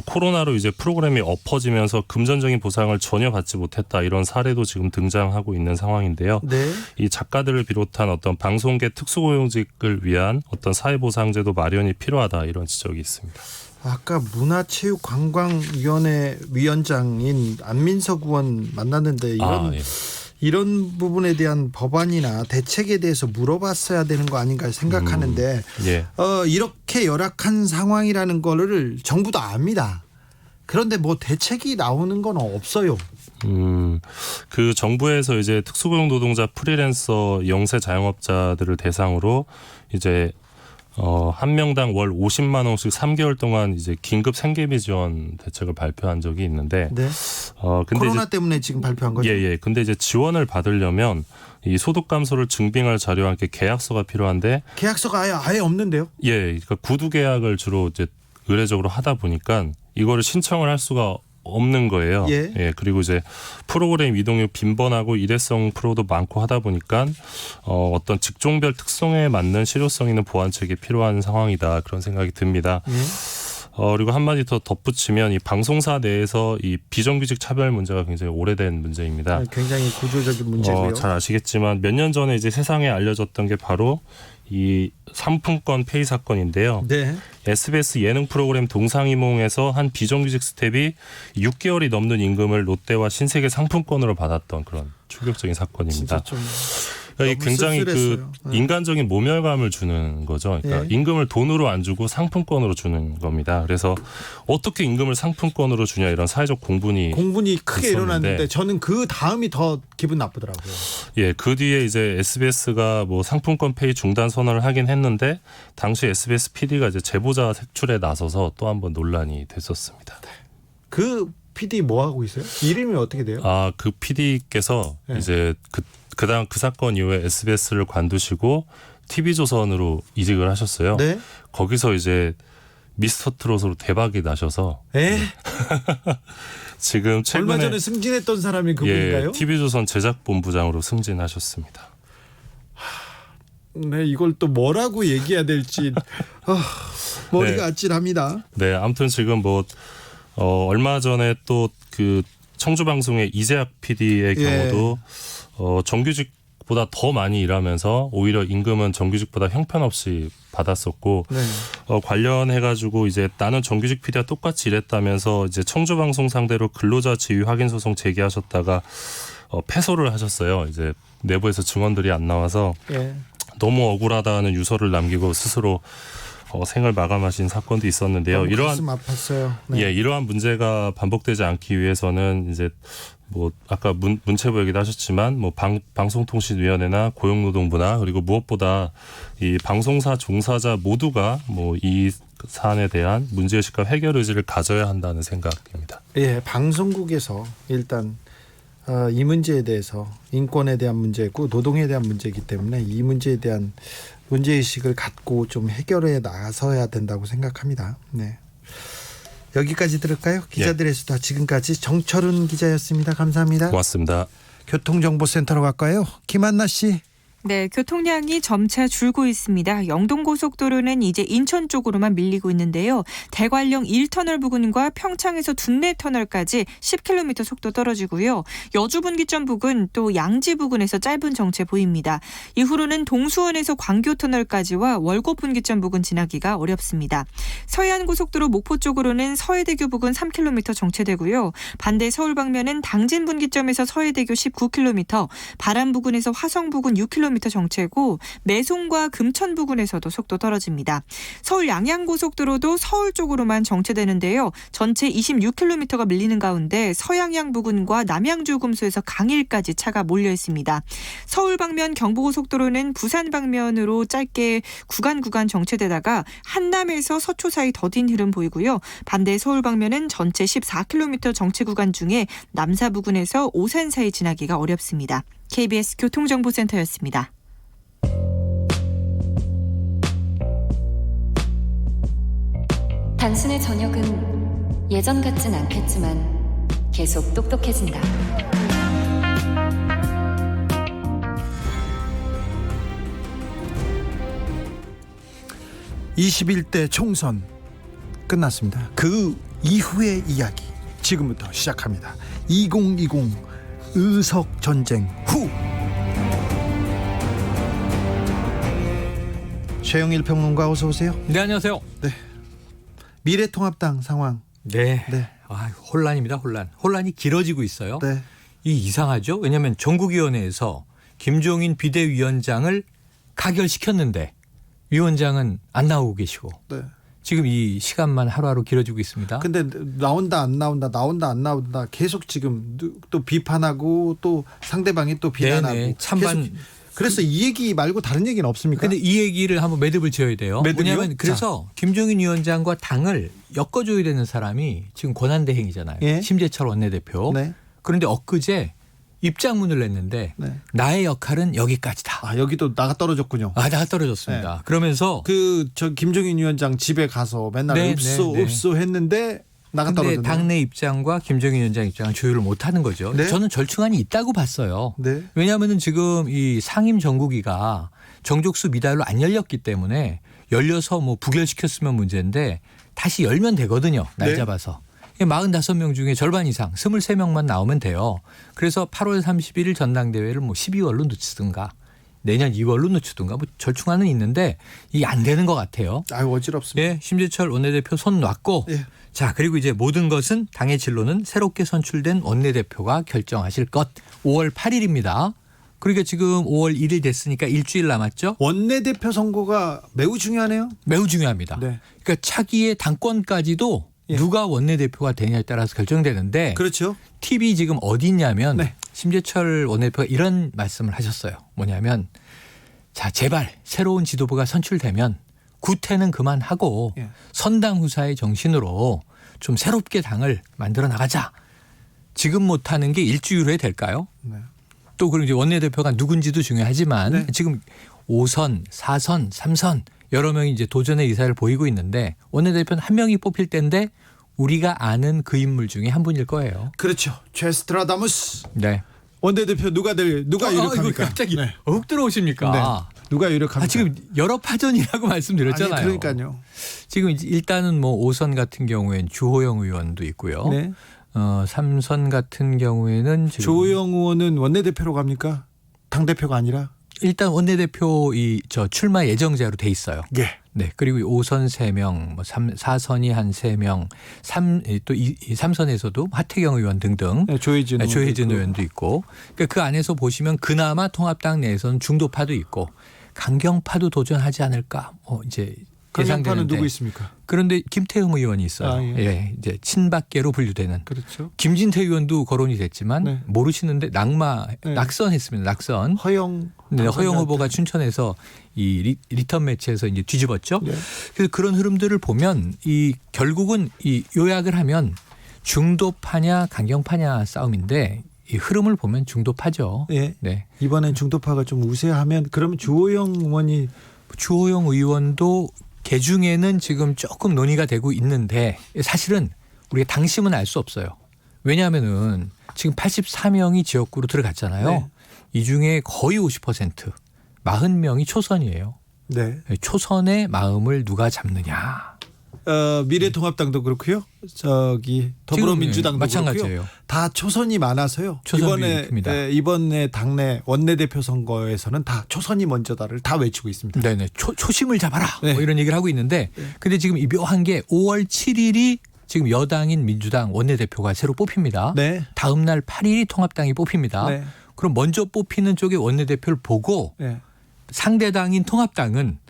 코로나로 이제 프로그램이 엎어지면서 금전적인 보상을 전혀 받지 못했다, 이런 사례도 지금 등장하고 있는 상황인데요. 네. 이 작가들을 비롯한 어떤 방송계 특수고용직을 위한 어떤 사회보상제도 마련이 필요하다, 이런 지적이 있습니다. 아까 문화체육관광위원회 위원장인 안민석 의원 만났는데 이런 부분에 대한 법안이나 대책에 대해서 물어봤어야 되는 거 아닌가 생각하는데 예. 이렇게 열악한 상황이라는 거를 정부도 압니다. 그런데 뭐 대책이 나오는 건 없어요. 그 정부에서 이제 특수고용 노동자 프리랜서 영세 자영업자들을 대상으로 이제 한 명당 월 50만 원씩 3개월 동안 이제 긴급 생계비 지원 대책을 발표한 적이 있는데, 네. 근데 코로나 이제, 때문에 지금 발표한 거죠? 예. 근데 이제 지원을 받으려면 이 소득 감소를 증빙할 자료와 함께 계약서가 필요한데, 계약서가 아예 없는데요? 예, 그러니까 구두 계약을 주로 이제 의례적으로 하다 보니까 이거를 신청을 할 수가 없는 거예요. 예. 그리고 이제 프로그램 이동이 빈번하고 일회성 프로도 많고 하다 보니까 어떤 직종별 특성에 맞는 실효성 있는 보완책이 필요한 상황이다, 그런 생각이 듭니다. 예. 그리고 한마디 더 덧붙이면 이 방송사 내에서 이 비정규직 차별 문제가 굉장히 오래된 문제입니다. 굉장히 구조적인 문제고요. 잘 아시겠지만 몇 년 전에 이제 세상에 알려졌던 게 바로 이 상품권 폐위 사건인데요. 네. SBS 예능 프로그램 동상이몽에서 한 비정규직 스텝이 6개월이 넘는 임금을 롯데와 신세계 상품권으로 받았던 그런 충격적인 사건입니다. 진짜 좀 그러니까 이 굉장히 그 씁쓸했어요. 인간적인 모멸감을 주는 거죠. 그러니까 예. 임금을 돈으로 안 주고 상품권으로 주는 겁니다. 그래서 어떻게 임금을 상품권으로 주냐 이런 사회적 공분이 크게 있었는데. 일어났는데 저는 그 다음이 더 기분 나쁘더라고요. 예, 그 뒤에 이제 SBS가 뭐 상품권 폐위 중단 선언을 하긴 했는데 당시 SBS PD가 이제 제보자 색출에 나서서 또 한 번 논란이 됐었습니다. 그 PD 뭐 하고 있어요? 이름이 어떻게 돼요? 그 PD께서 네. 이제 그다음 그 사건 이후에 SBS를 관두시고 TV조선으로 이직을 하셨어요. 네. 거기서 이제 미스터 트롯으로 대박이 나셔서 에? 지금 최근에 얼마 전에 승진했던 사람이 그분인가요? TV조선 제작본부장으로 승진하셨습니다. 네, 이걸 또 뭐라고 얘기해야 될지 머리가 네. 아찔합니다. 네, 아무튼 지금 뭐 얼마 전에 또 그 청주방송의 이재학 PD의 예. 경우도 정규직보다 더 많이 일하면서 오히려 임금은 정규직보다 형편없이 받았었고 네. 관련해가지고 이제 나는 정규직 PD와 똑같이 일했다면서 이제 청주방송 상대로 근로자 지위 확인 소송 제기하셨다가 패소를 하셨어요. 이제 내부에서 증언들이 안 나와서 예. 너무 억울하다는 유서를 남기고 스스로 생을 마감하신 사건도 있었는데요. 가슴 아팠어요. 네. 예, 이러한 문제가 반복되지 않기 위해서는 이제 뭐 아까 문체부 얘기도 하셨지만 뭐 방송통신위원회나 고용노동부나 그리고 무엇보다 이 방송사 종사자 모두가 뭐 이 사안에 대한 문제의식과 해결 의지를 가져야 한다는 생각입니다. 예, 방송국에서 일단 이 문제에 대해서 인권에 대한 문제고 노동에 대한 문제이기 때문에 이 문제에 대한 문제의식을 갖고 좀 해결해 나서야 된다고 생각합니다. 네. 여기까지 들을까요? 기자들의 수다 지금까지 정철훈 기자였습니다. 감사합니다. 고맙습니다. 교통정보센터로 갈까요? 김한나 씨. 네, 교통량이 점차 줄고 있습니다. 영동고속도로는 이제 인천 쪽으로만 밀리고 있는데요. 대관령 1터널 부근과 평창에서 둔내터널까지 10km 속도 떨어지고요. 여주분기점 부근 또 양지 부근에서 짧은 정체 보입니다. 이후로는 동수원에서 광교터널까지와 월곡분기점 부근 지나기가 어렵습니다. 서해안고속도로 목포 쪽으로는 서해대교 부근 3km 정체되고요. 반대 서울 방면은 당진분기점에서 서해대교 19km, 바람 부근에서 화성 부근 6km 정체고 매송과 금천 부근에서도 속도 떨어집니다. 서울 양양고속도로도 서울 쪽으로만 정체되는데요. 전체 26km가 밀리는 가운데 서양양 부근과 남양주금소에서 강일까지 차가 몰려 있습니다. 서울 방면 경부고속도로는 부산 방면으로 짧게 구간 정체되다가 한남에서 서초 사이 더딘 흐름 보이고요. 반대 서울 방면은 전체 14km 정체 구간 중에 남사 부근에서 오산 사이 지나기가 어렵습니다. KBS 교통정보센터였습니다. 당신의 저녁은 예전 같진 않겠지만 계속 똑똑해진다. (21대) 총선 끝났습니다. 그 이후의 이야기 지금부터 시작합니다. 2020 의석 전쟁 후. 최영일 평론가 어서 오세요. 네, 안녕하세요. 미래통합당 상황. 네. 네. 혼란입니다. 혼란이 길어지고 있어요. 네. 이 이상하죠? 왜냐하면 전국위원회에서 김종인 비대위원장을 가결시켰는데 위원장은 안 나오고 계시고 네. 지금 이 시간만 하루하루 길어지고 있습니다. 근데 나온다 안 나온다 나온다 안 나온다 계속 지금 또 비판하고 또 상대방이 또 비난하고 네네, 찬반. 계속. 그래서 이 얘기 말고 다른 얘기는 없습니까? 근데 이 얘기를 한번 매듭을 지어야 돼요. 매듭이요? 왜냐하면 그래서 김종인 위원장과 당을 엮어줘야 되는 사람이 지금 권한대행이잖아요. 예. 심재철 원내대표. 네. 그런데 엊그제 입장문을 냈는데 네. 나의 역할은 여기까지다. 여기도 나가 떨어졌군요. 나가 떨어졌습니다. 그러면서 저 김종인 위원장 집에 가서 맨날 네, 읍소 했는데 나가 근데 떨어졌네요. 당내 입장과 김정인 위원장 입장은 조율을 못하는 거죠. 네? 저는 절충안이 있다고 봤어요. 네. 왜냐하면 지금 이 상임 정국위가 정족수 미달로 안 열렸기 때문에 열려서 뭐 부결시켰으면 문제인데 다시 열면 되거든요. 날 네. 잡아서. 45명 중에 절반 이상 23명만 나오면 돼요. 그래서 8월 31일 전당대회를 뭐 12월로 늦추든가 내년 2월로 늦추든가 뭐 절충안은 있는데 이게 안 되는 것 같아요. 아유 어지럽습니다. 예, 심재철 원내대표 손 놨고 예. 자 그리고 이제 모든 것은 당의 진로는 새롭게 선출된 원내대표가 결정하실 것. 5월 8일입니다. 그러니까 지금 5월 1일 됐으니까 일주일 남았죠. 원내대표 선거가 매우 중요하네요. 매우 중요합니다. 네. 그러니까 차기의 당권까지도 예. 누가 원내대표가 되냐에 따라서 결정되는데 그렇죠. 팁이 지금 어디 있냐면 네. 심재철 원내대표가 이런 말씀을 하셨어요. 뭐냐면 자 제발 새로운 지도부가 선출되면 구태는 그만하고 예. 선당 후사의 정신으로 좀 새롭게 당을 만들어 나가자. 지금 못하는 게 일주일 후에 될까요? 네. 또 그리고 이제 원내대표가 누군지도 중요하지만 네. 지금 5선, 4선, 3선 여러 명이 이제 도전의 의사를 보이고 있는데 원내대표는 한 명이 뽑힐 텐데 우리가 아는 그 인물 중에 한 분일 거예요. 그렇죠. 제스트라다무스 네. 원내대표 누가 유력합니까? 이거 갑자기 네. 훅 들어오십니까? 네. 누가 유력합니까? 지금 여러 파전이라고 말씀드렸잖아요. 아니, 그러니까요. 지금 이제 일단은 뭐 5선 같은 경우에는 주호영 의원도 있고요. 네. 3선 같은 경우에는 지금 조호영 의원은 원내대표로 갑니까? 당 대표가 아니라? 일단 원내대표 출마 예정자로 돼 있어요. 예. 네. 그리고 5선 3명, 뭐 4선이 한 3명, 3선에서도 하태경 의원 등등 네, 조혜진 의원도 있고 그러니까 그 안에서 보시면 그나마 통합당 내에서는 중도파도 있고 강경파도 도전하지 않을까 이제 강경파는 예상되는데 누구 있습니까? 그런데 김태흠 의원이 있어요. 아, 예. 예, 이제 친박계로 분류되는. 그렇죠. 김진태 의원도 거론이 됐지만 네. 네. 모르시는데 낙선했습니다. 낙선. 허영 네, 허영 당선자한테. 후보가 춘천에서 이 리턴 매치에서 이제 뒤집었죠. 네. 그래서 그런 흐름들을 보면 이 결국은 이 요약을 하면 중도파냐 강경파냐 싸움인데 이 흐름을 보면 중도파죠. 예. 네. 이번엔 중도파가 좀 우세하면 그러면 주호영 의원이 주호영 의원도 개중에는 지금 조금 논의가 되고 있는데 사실은 우리가 당심은 알 수 없어요. 왜냐하면은 지금 84명이 지역구로 들어갔잖아요. 네. 이 중에 거의 50% 40명이 초선이에요. 네. 초선의 마음을 누가 잡느냐. 미래통합당도 그렇고요. 더불어민주당도 마찬가지예요. 그렇고요. 다 초선이 많아서요. 초선 비율입니다. 이번에 당내 원내대표 선거에서는 다 초선이 먼저다를 다 외치고 있습니다. 네네. 초심을 잡아라. 네. 뭐 이런 얘기를 하고 있는데 근데 지금 이 묘한 게 5월 7일이 지금 여당인 민주당 원내대표가 새로 뽑힙니다. 네. 다음 날 8일이 통합당이 뽑힙니다. 네. 그럼 먼저 뽑히는 쪽의 원내대표를 보고 네. 상대당인 통합당은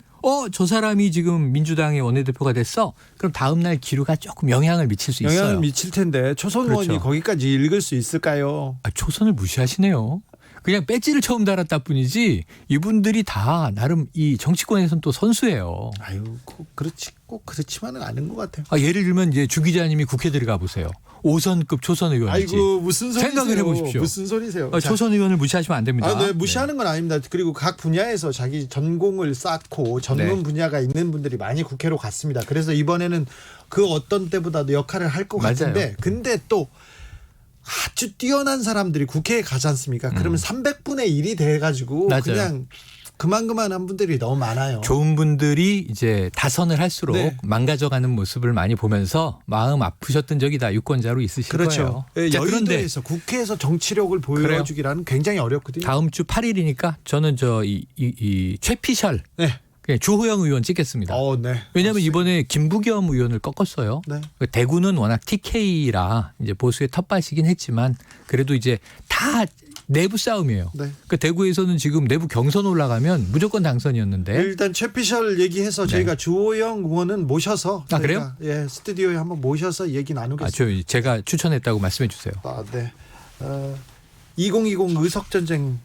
저 사람이 지금 민주당의 원내대표가 됐어. 그럼 다음 날 기류가 조금 영향을 미칠 수 있어요. 영향을 미칠 텐데 초선 그렇죠. 의원이 거기까지 읽을 수 있을까요? 초선을 무시하시네요. 그냥 배지를 처음 달았다 뿐이지 이분들이 다 나름 이 정치권에서는 또 선수예요. 아유, 꼭 그렇지만은 않은 것 같아요. 예를 들면 이제 주 기자님이 국회 들어가 보세요. 5선급 초선 의원이지. 아이고 무슨 소리세요? 생각을 해보십시오. 무슨 소리세요? 초선 의원을 무시하시면 안 됩니다. 네, 무시하는 건 아닙니다. 그리고 각 분야에서 자기 전공을 쌓고 전문 네. 분야가 있는 분들이 많이 국회로 갔습니다. 그래서 이번에는 그 어떤 때보다도 역할을 할 것 맞아요. 같은데 근데 또 아주 뛰어난 사람들이 국회에 가지 않습니까? 그러면 300분의 1이 돼가지고 맞아요. 그냥 그만한 분들이 너무 많아요. 좋은 분들이 이제 다선을 할수록 네. 망가져가는 모습을 많이 보면서 마음 아프셨던 적이 다 유권자로 있으실 그렇죠. 거예요. 자, 그런데 여의도에서 국회에서 정치력을 보여주기라는 굉장히 어렵거든요. 다음 주 8일이니까 저는 이 최피셜 네. 그냥 주호영 의원 찍겠습니다. 네. 왜냐하면 이번에 김부겸 의원을 꺾었어요. 네. 대구는 워낙 TK라 이제 보수의 텃밭이긴 했지만 그래도 이제 다 내부 싸움이에요. 네. 그 대구에서는 지금 내부 경선 올라가면 무조건 당선이었는데 일단 최피셜 얘기해서 저희가 주호영 의원은 모셔서 그래요? 예, 스튜디오에 한번 모셔서 얘기 나누겠습니다. 제가 추천했다고 말씀해 주세요. 네. 2020 의석전쟁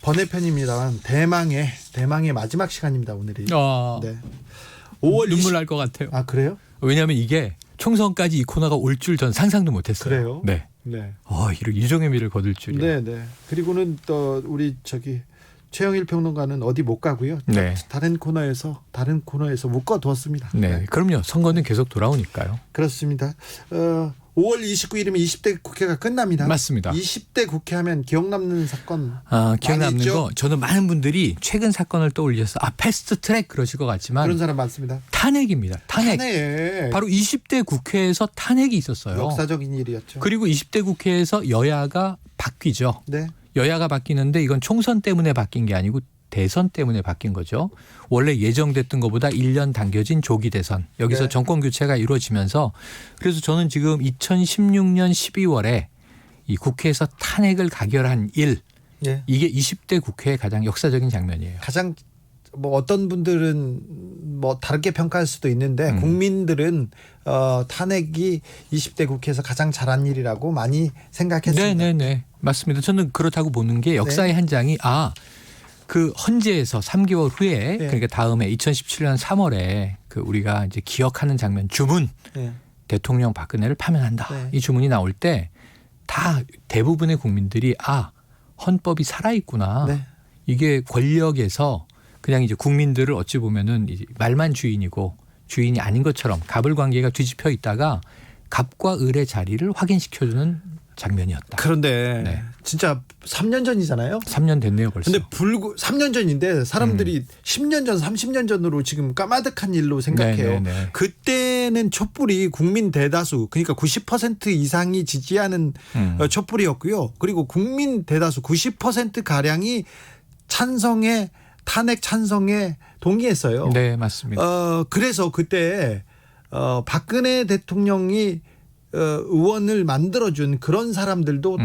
번외편입니다만 대망의 마지막 시간입니다. 오늘이. 네. 5월 눈물 날 것 같아요. 그래요? 왜냐하면 이게 총선까지 이 코너가 올 줄 전 상상도 못했어요. 그래요? 네. 네. 이런 유종의 미를 거둘 줄이야. 네. 그리고는 또 우리 최영일 평론가는 어디 못 가고요. 네. 다른 코너에서 묶어두었습니다. 네. 그럼요. 선거는 계속 돌아오니까요. 그렇습니다. 5월 29일이면 20대 국회가 끝납니다. 맞습니다. 20대 국회 하면 기억 남는 사건 기억 남는 있죠? 거 저는 많은 분들이 최근 사건을 떠올려서 패스트 트랙 그러실 것 같지만 그런 사람 많습니다. 탄핵입니다. 탄핵. 바로 20대 국회에서 탄핵이 있었어요. 역사적인 일이었죠. 그리고 20대 국회에서 여야가 바뀌죠. 네. 여야가 바뀌는데 이건 총선 때문에 바뀐 게 아니고 대선 때문에 바뀐 거죠. 원래 예정됐던 것보다 1년 당겨진 조기 대선. 여기서 네. 정권 교체가 이루어지면서 그래서 저는 지금 2016년 12월에 이 국회에서 탄핵을 가결한 일 예. 이게 20대 국회의 가장 역사적인 장면이에요. 가장 뭐 어떤 분들은 뭐 다르게 평가할 수도 있는데 국민들은 탄핵이 20대 국회에서 가장 잘한 일이라고 많이 생각했습니다. 네네네 맞습니다. 저는 그렇다고 보는 게 역사의 한 장이 그 헌재에서 3개월 후에 그러니까 다음에 2017년 3월에 그 우리가 이제 기억하는 장면 주문 대통령 박근혜를 파면한다. 네. 이 주문이 나올 때 다 대부분의 국민들이 헌법이 살아있구나. 네. 이게 권력에서 그냥 이제 국민들을 어찌 보면은 이제 말만 주인이고 주인이 아닌 것처럼 갑을 관계가 뒤집혀 있다가 갑과 을의 자리를 확인시켜주는 장면이었다. 그런데 네. 진짜 3년 전이잖아요. 3년 됐네요 벌써. 근데 3년 전인데 사람들이 10년 전, 30년 전으로 지금 까마득한 일로 생각해요. 네네네. 그때는 촛불이 국민 대다수 그러니까 90% 이상이 지지하는 촛불이었고요. 그리고 국민 대다수 90% 가량이 탄핵 찬성에 동의했어요. 네 맞습니다. 그래서 그때 박근혜 대통령이 의원을 만들어준 그런 사람들도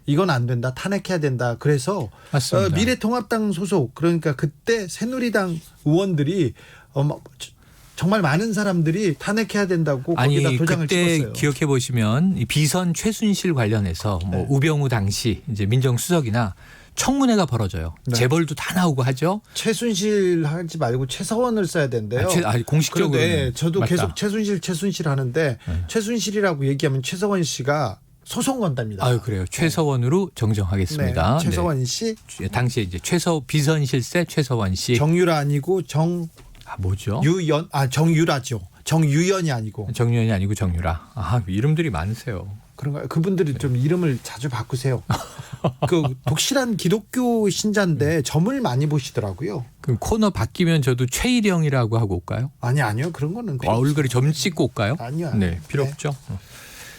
이건 안 된다. 탄핵해야 된다. 그래서 맞습니다. 미래통합당 소속 그러니까 그때 새누리당 의원들이 정말 많은 사람들이 탄핵해야 된다고 거기다 도장을 그때 찍었어요. 기억해 보시면 이 비선 최순실 관련해서 뭐 우병우 당시 이제 민정수석이나 청문회가 벌어져요. 네. 재벌도 다 나오고 하죠. 최순실 하지 말고 최서원을 써야 된대요. 공식적으로. 그런데 저도 계속 최순실 하는데 최순실이라고 얘기하면 최서원 씨가 소송 건답니다. 그래요. 최서원으로 정정하겠습니다. 네, 최서원 씨. 당시에 이제 비선실세 최서원 씨. 정유라 아니고 뭐죠? 정유라죠. 정유연이 아니고. 정유연이 아니고 정유라. 이름들이 많으세요. 그런가요? 그분들이 좀 이름을 자주 바꾸세요. 그 독실한 기독교 신자인데 점을 많이 보시더라고요. 그럼 코너 바뀌면 저도 최일영이라고 하고 올까요? 아니요. 그런 거는 필요 얼굴에 점 찍고 올까요? 아니요. 네, 필요 없죠.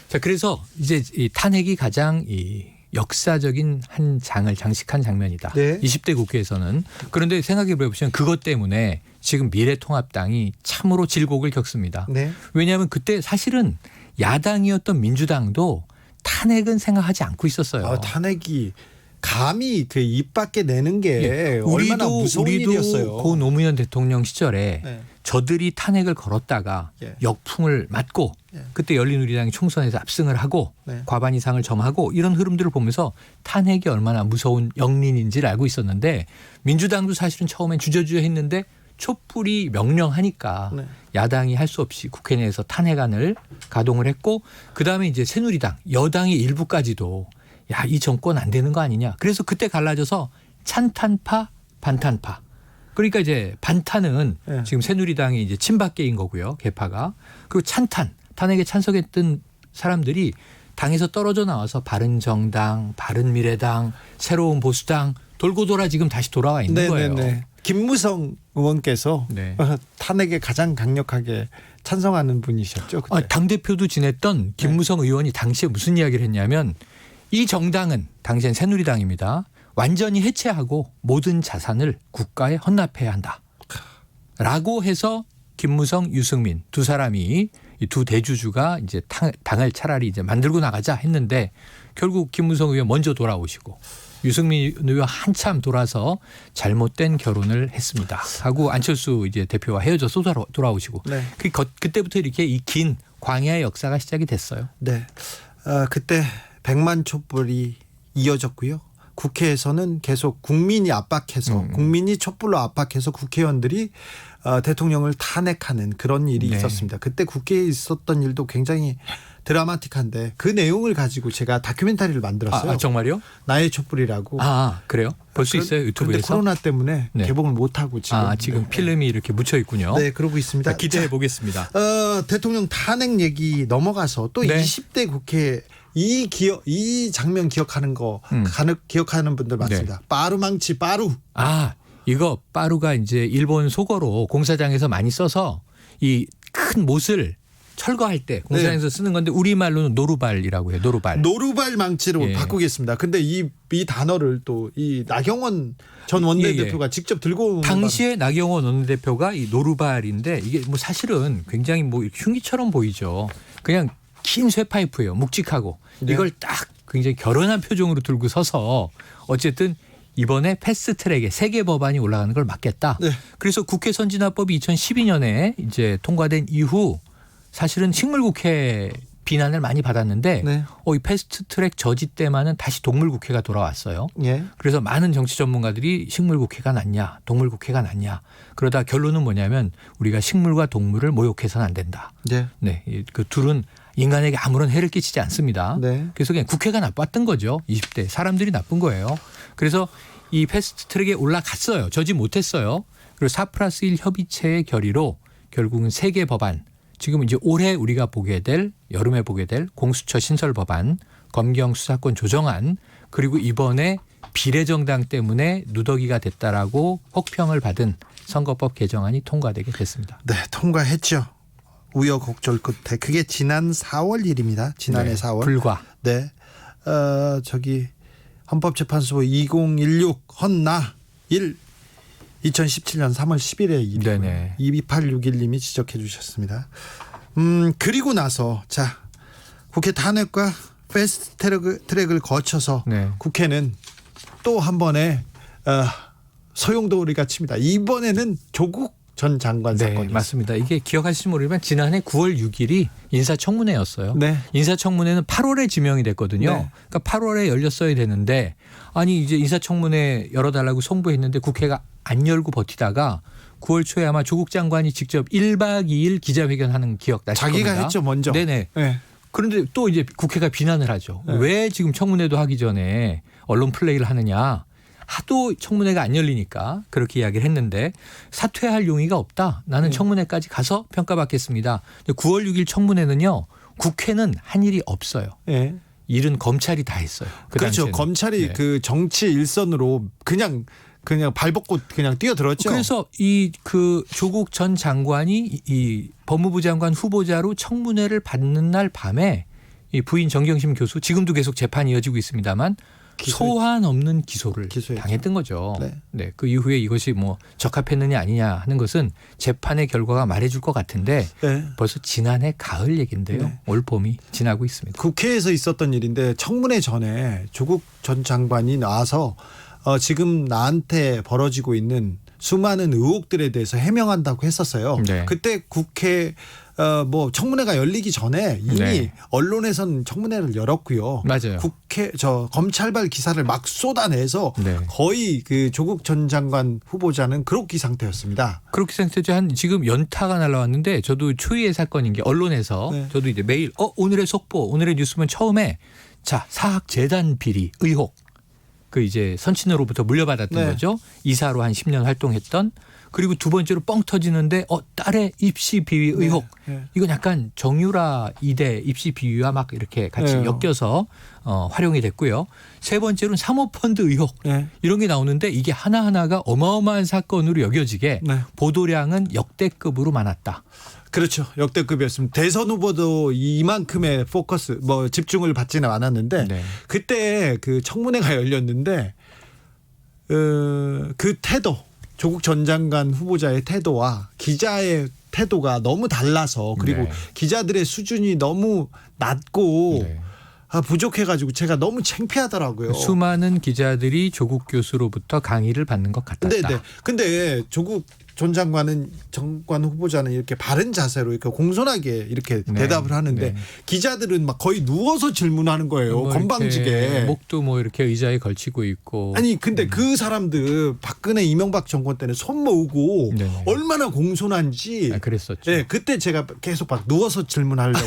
자, 그래서 이제 이 탄핵이 가장 이 역사적인 한 장을 장식한 장면이다. 네. 20대 국회에서는. 그런데 생각해 보시면 그것 때문에 지금 미래통합당이 참으로 질곡을 겪습니다. 네. 왜냐하면 그때 사실은 야당이었던 민주당도 탄핵은 생각하지 않고 있었어요. 탄핵이 감히 그 입 밖에 내는 게 얼마나 무서운 일이었어요. 고 노무현 대통령 시절에 저들이 탄핵을 걸었다가 역풍을 맞고 그때 열린우리당이 총선에서 압승을 하고 과반 이상을 점하고 이런 흐름들을 보면서 탄핵이 얼마나 무서운 영린인지를 알고 있었는데 민주당도 사실은 처음엔 주저주저 했는데 촛불이 명령하니까 야당이 할 수 없이 국회 내에서 탄핵안을 가동을 했고 그다음에 이제 새누리당 여당의 일부까지도 이 정권 안 되는 거 아니냐. 그래서 그때 갈라져서 찬탄파 반탄파. 그러니까 이제 반탄은 지금 새누리당이 이제 친박계인 거고요. 개파가. 그리고 탄핵에 찬성했던 사람들이 당에서 떨어져 나와서 바른정당, 바른미래당, 새로운 보수당 돌고 돌아 지금 다시 돌아와 있는 거예요. 김무성 의원께서 탄핵에 가장 강력하게 찬성하는 분이셨죠. 당대표도 지냈던 김무성 의원이 당시에 무슨 이야기를 했냐면 이 정당은 당시엔 새누리당입니다. 완전히 해체하고 모든 자산을 국가에 헌납해야 한다. 라고 해서 김무성, 유승민 두 사람이 이 두 대주주가 이제 당을 차라리 이제 만들고 나가자 했는데 결국 김무성 의원 먼저 돌아오시고 유승민 의원 한참 돌아서 잘못된 결혼을 했습니다. 하고 안철수 이제 대표와 헤어져서 돌아오시고 그때부터 이렇게 이 긴 광야의 역사가 시작이 됐어요. 네, 그때 100만 촛불이 이어졌고요. 국회에서는 계속 국민이 압박해서 국민이 촛불로 압박해서 국회의원들이 대통령을 탄핵하는 그런 일이 있었습니다. 그때 국회에 있었던 일도 굉장히 드라마틱한데 그 내용을 가지고 제가 다큐멘터리를 만들었어요. 아, 정말요? 나의 촛불이라고. 그래요? 볼 수 있어요? 그런데 유튜브에서? 코로나 때문에 네. 개봉을 못 하고 지금. 지금 필름이 이렇게 묻혀 있군요. 네, 그러고 있습니다. 기대해 보겠습니다. 대통령 탄핵 얘기 넘어가서 또 네. 20대 국회 이 장면 기억하는 거 기억하는 분들 많습니다. 빠루망치 빠루. 이거 빠루가 이제 일본 속어로 공사장에서 많이 써서 이 큰 못을 철거할 때 공사장에서 쓰는 건데 우리말로는 노루발이라고 해요. 노루발 망치로 예. 바꾸겠습니다. 근데 이 단어를 또 이 나경원 전 원내대표가 직접 들고 온 당시에 나경원 원내대표가 이 노루발인데 이게 뭐 사실은 굉장히 뭐 흉기처럼 보이죠. 그냥 긴 쇠파이프예요. 묵직하고. 네. 이걸 딱 굉장히 결연한 표정으로 들고 서서 어쨌든 이번에 패스트트랙에 세계 법안이 올라가는 걸 막겠다. 네. 그래서 국회 선진화법이 2012년에 이제 통과된 이후 사실은 식물국회 비난을 많이 받았는데 네. 이 패스트트랙 저지 때만은 다시 동물국회가 돌아왔어요. 예. 그래서 많은 정치 전문가들이 식물국회가 낫냐 동물국회가 낫냐 그러다 결론은 뭐냐면 우리가 식물과 동물을 모욕해서는 안 된다. 네. 네, 그 둘은 인간에게 아무런 해를 끼치지 않습니다. 네. 그래서 그냥 국회가 나빴던 거죠. 20대 사람들이 나쁜 거예요. 그래서 이 패스트트랙에 올라갔어요. 저지 못했어요. 그리고 4+1 협의체의 결의로 결국은 세계 법안 지금 이제 올해 우리가 보게 될 여름에 보게 될 공수처 신설 법안 검경 수사권 조정안 그리고 이번에 비례정당 때문에 누더기가 됐다라고 혹평을 받은 선거법 개정안이 통과되게 됐습니다. 네, 통과했죠. 우여곡절 끝에 그게 지난 4월 일입니다. 지난해 4월. 불과. 네. 헌법재판소 2016 헌나 1 2017년 3월 10일의 일이고요. 네네. 2861님이 지적해 주셨습니다. 그리고 나서 자 국회 탄핵과 패스트트랙을 거쳐서 네. 국회는 또 한 번에 소용돌이가 칩니다. 이번에는 조국 전 장관 네, 사건이었습니다. 맞습니다. 이게 기억하실지 모르지만 지난해 9월 6일이 인사청문회였어요. 네. 인사청문회는 8월에 지명이 됐거든요. 네. 그러니까 8월에 열렸어야 되는데 아니 이제 인사청문회 열어달라고 송부했는데 국회가 안 열고 버티다가 9월 초에 아마 조국 장관이 직접 1박 2일 기자회견하는 기억 나실 자기가 겁니다. 했죠 먼저. 네네. 네. 그런데 또 이제 국회가 비난을 하죠. 네. 왜 지금 청문회도 하기 전에 언론 플레이를 하느냐. 하도 청문회가 안 열리니까 그렇게 이야기를 했는데 사퇴할 용의가 없다. 나는 청문회까지 가서 평가받겠습니다. 9월 6일 청문회는요. 국회는 한 일이 없어요. 네. 일은 검찰이 다 했어요. 그 그렇죠. 당시에는. 검찰이 네. 그 정치 일선으로 그냥 발벗고 그냥 뛰어들었죠. 그래서 그 조국 전 장관이 이 법무부 장관 후보자로 청문회를 받는 날 밤에 이 부인 정경심 교수 지금도 계속 재판이 이어지고 있습니다만 소환 없는 기소를 기소했죠. 당했던 거죠. 네. 네. 그 이후에 이것이 뭐 적합했느냐 아니냐 하는 것은 재판의 결과가 말해줄 것 같은데 네. 벌써 지난해 가을 얘기인데요. 네. 올 봄이 지나고 있습니다. 국회에서 있었던 일인데 청문회 전에 조국 전 장관이 나와서 지금 나한테 벌어지고 있는 수많은 의혹들에 대해서 해명한다고 했었어요. 네. 그때 국회 청문회가 열리기 전에 이미 네. 언론에서는 청문회를 열었고요. 맞아요. 검찰발 기사를 막 쏟아내서 네. 거의 그 조국 전 장관 후보자는 그로기 상태였습니다. 그렇게 생각되죠. 지금 연타가 날라왔는데 저도 초유의 사건인 게 언론에서 네. 저도 이제 매일 오늘의 속보 오늘의 뉴스면 처음에 자 사학재단 비리 의혹 그 이제 선친으로부터 물려받았던 네. 거죠. 이사로 한 10년 활동했던 그리고 두 번째로 뻥 터지는데 딸의 입시 비위 의혹 네. 이건 약간 정유라 이대 입시 비위와 막 이렇게 같이 네. 엮여서 활용이 됐고요. 세 번째로는 사모펀드 의혹 네. 이런 게 나오는데 이게 하나하나가 어마어마한 사건으로 여겨지게 네. 보도량은 역대급으로 많았다. 그렇죠. 역대급이었습니다. 대선 후보도 이만큼의 집중을 받지는 않았는데 네. 그때 그 청문회가 열렸는데 그 태도 조국 전 장관 후보자의 태도와 기자의 태도가 너무 달라서 그리고 네. 기자들의 수준이 너무 낮고 네. 부족해가지고 제가 너무 창피하더라고요. 수많은 기자들이 조국 교수로부터 강의를 받는 것 같았다. 네. 근데 조국 전 장관 후보자는 이렇게 바른 자세로 이렇게 공손하게 이렇게 네. 대답을 하는데 네. 기자들은 막 거의 누워서 질문하는 거예요. 뭐 건방지게. 이렇게 목도 뭐 이렇게 의자에 걸치고 있고. 아니 근데 그 사람들 박근혜 이명박 정권 때는 손 모으고 네네. 얼마나 공손한지. 그랬었죠. 네, 그때 제가 계속 막 누워서 질문하려고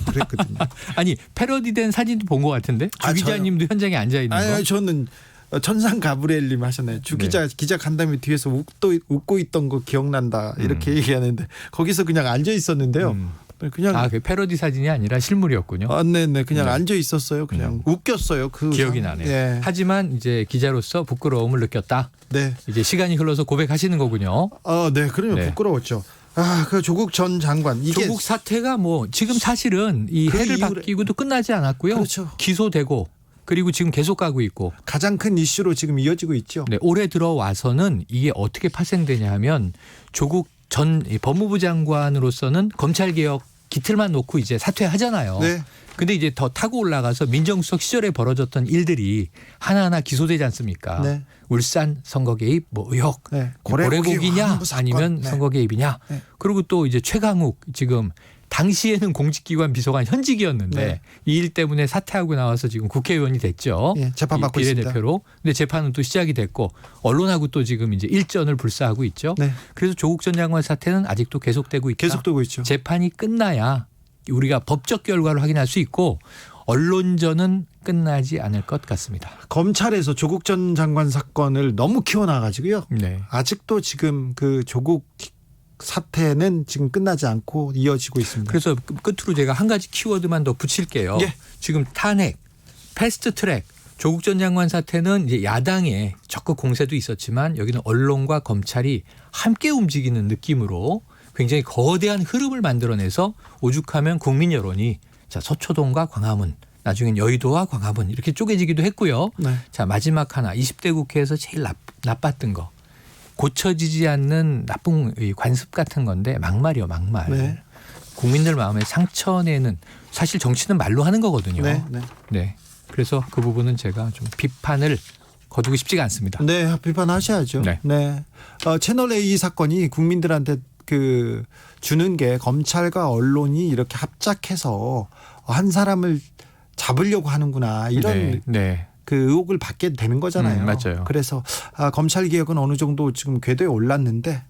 그랬거든요. 아니 패러디된 사진도 본 것 같은데 주 아, 기자님도 현장에 앉아 있는 거. 아니 저는 천상 가브리엘님 하셨나요? 주 기자 기자 간담회 뒤에서 웃고 있던 거 기억난다 이렇게 얘기하는데 거기서 그냥 앉아 있었는데요. 그냥 그 패러디 사진이 아니라 실물이었군요. 네네 그냥 앉아 있었어요. 그냥 웃겼어요. 그 기억이 나네요. 네. 하지만 이제 기자로서 부끄러움을 느꼈다. 네. 이제 시간이 흘러서 고백하시는 거군요. 네, 그러면 네. 부끄러웠죠. 그 조국 전 장관 이게 조국 사태가 뭐 지금 사실은 이 그 해를 이후에- 바뀌고도 끝나지 않았고요. 그렇죠. 기소되고 그리고 지금 계속 가고 있고. 가장 큰 이슈로 지금 이어지고 있죠. 네, 올해 들어와서는 이게 어떻게 파생되냐 하면 조국 전 법무부 장관으로서는 검찰개혁 기틀만 놓고 이제 사퇴하잖아요. 네. 근데 이제 더 타고 올라가서 민정수석 시절에 벌어졌던 일들이 하나하나 기소되지 않습니까? 네. 울산 선거 개입 뭐 의혹, 네. 고래고기냐 화무 사건. 아니면 네. 선거 개입이냐. 네. 그리고 또 이제 최강욱 지금 당시에는 공직기관 비서관 현직이었는데 네. 이 일 때문에 사퇴하고 나와서 지금 국회의원이 됐죠. 예, 재판받고 이 있습니다. 비례대표로. 근데 재판은 또 시작이 됐고 언론하고 또 지금 이제 일전을 불사하고 있죠. 네. 그래서 조국 전 장관 사태는 아직도 계속되고 있다. 계속되고 있죠. 재판이 끝나야 우리가 법적 결과를 확인할 수 있고 언론전은 끝나지 않을 것 같습니다. 검찰에서 조국 전 장관 사건을 너무 키워놔가지고요. 네. 아직도 지금 그 조국 사태는 지금 끝나지 않고 이어지고 있습니다. 그래서 끝으로 제가 한 가지 키워드만 더 붙일게요. 예. 지금 탄핵, 패스트트랙, 조국 전 장관 사태는 이제 야당의 적극 공세도 있었지만 여기는 언론과 검찰이 함께 움직이는 느낌으로 굉장히 거대한 흐름을 만들어내서 오죽하면 국민 여론이 자 서초동과 광화문, 나중엔 여의도와 광화문 이렇게 쪼개지기도 했고요. 네. 자 마지막 하나 20대 국회에서 제일 나빴던 거 고쳐지지 않는 나쁜 이 관습 같은 건데 막말이요 막말. 네. 국민들 마음에 상처내는 사실 정치는 말로 하는 거거든요. 네. 네. 네. 그래서 그 부분은 제가 좀 비판을 거두고 싶지가 않습니다. 네, 비판하셔야죠. 네. 네. 채널 A 사건이 국민들한테 그 주는 게 검찰과 언론이 이렇게 합작해서 한 사람을 잡으려고 하는구나 이런 네. 네. 그 의혹을 받게 되는 거잖아요. 맞아요. 그래서 검찰 개혁은 어느 정도 지금 궤도에 올랐는데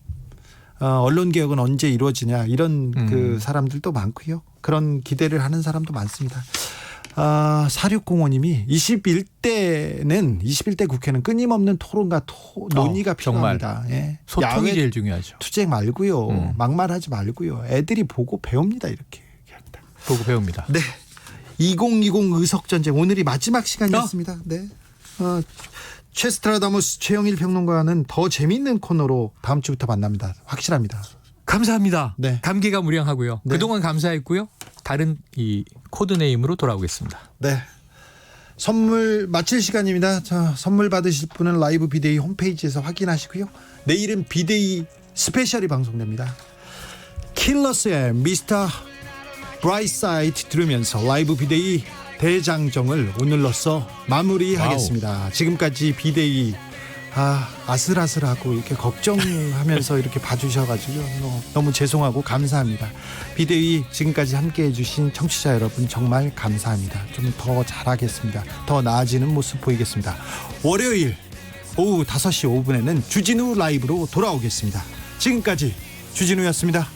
언론 개혁은 언제 이루어지냐 이런 그 사람들도 많고요. 그런 기대를 하는 사람도 많습니다. 4605님이 21대 국회는 끊임없는 토론과 논의가 정말. 필요합니다. 예. 소통이 야외 제일 중요하죠. 투쟁 말고요. 막말하지 말고요. 애들이 보고 배웁니다. 이렇게 얘기합니다. 보고 배웁니다. 네. 2020 의석전쟁 오늘이 마지막 시간이었습니다. 네. 최스트라다무스 최영일 평론가는 더 재미있는 코너로 다음 주부터 만납니다. 확실합니다. 감사합니다. 네. 감기가 무량하고요. 네. 그동안 감사했고요. 다른 이 코드네임으로 돌아오겠습니다. 네. 선물 마칠 시간입니다. 자, 선물 받으실 분은 라이브 비데이 홈페이지에서 확인하시고요. 내일은 비데이 스페셜이 방송됩니다. 킬러스의 미스터 브라이트사이드 들으면서 라이브 비데이 대장정을 오늘로써 마무리하겠습니다. 지금까지 비데이 아슬아슬하고 이렇게 걱정하면서 이렇게 봐주셔가지고 너무 죄송하고 감사합니다. 비데이 지금까지 함께해 주신 청취자 여러분 정말 감사합니다. 좀 더 잘하겠습니다. 더 나아지는 모습 보이겠습니다. 월요일 오후 5시 5분에는 주진우 라이브로 돌아오겠습니다. 지금까지 주진우였습니다.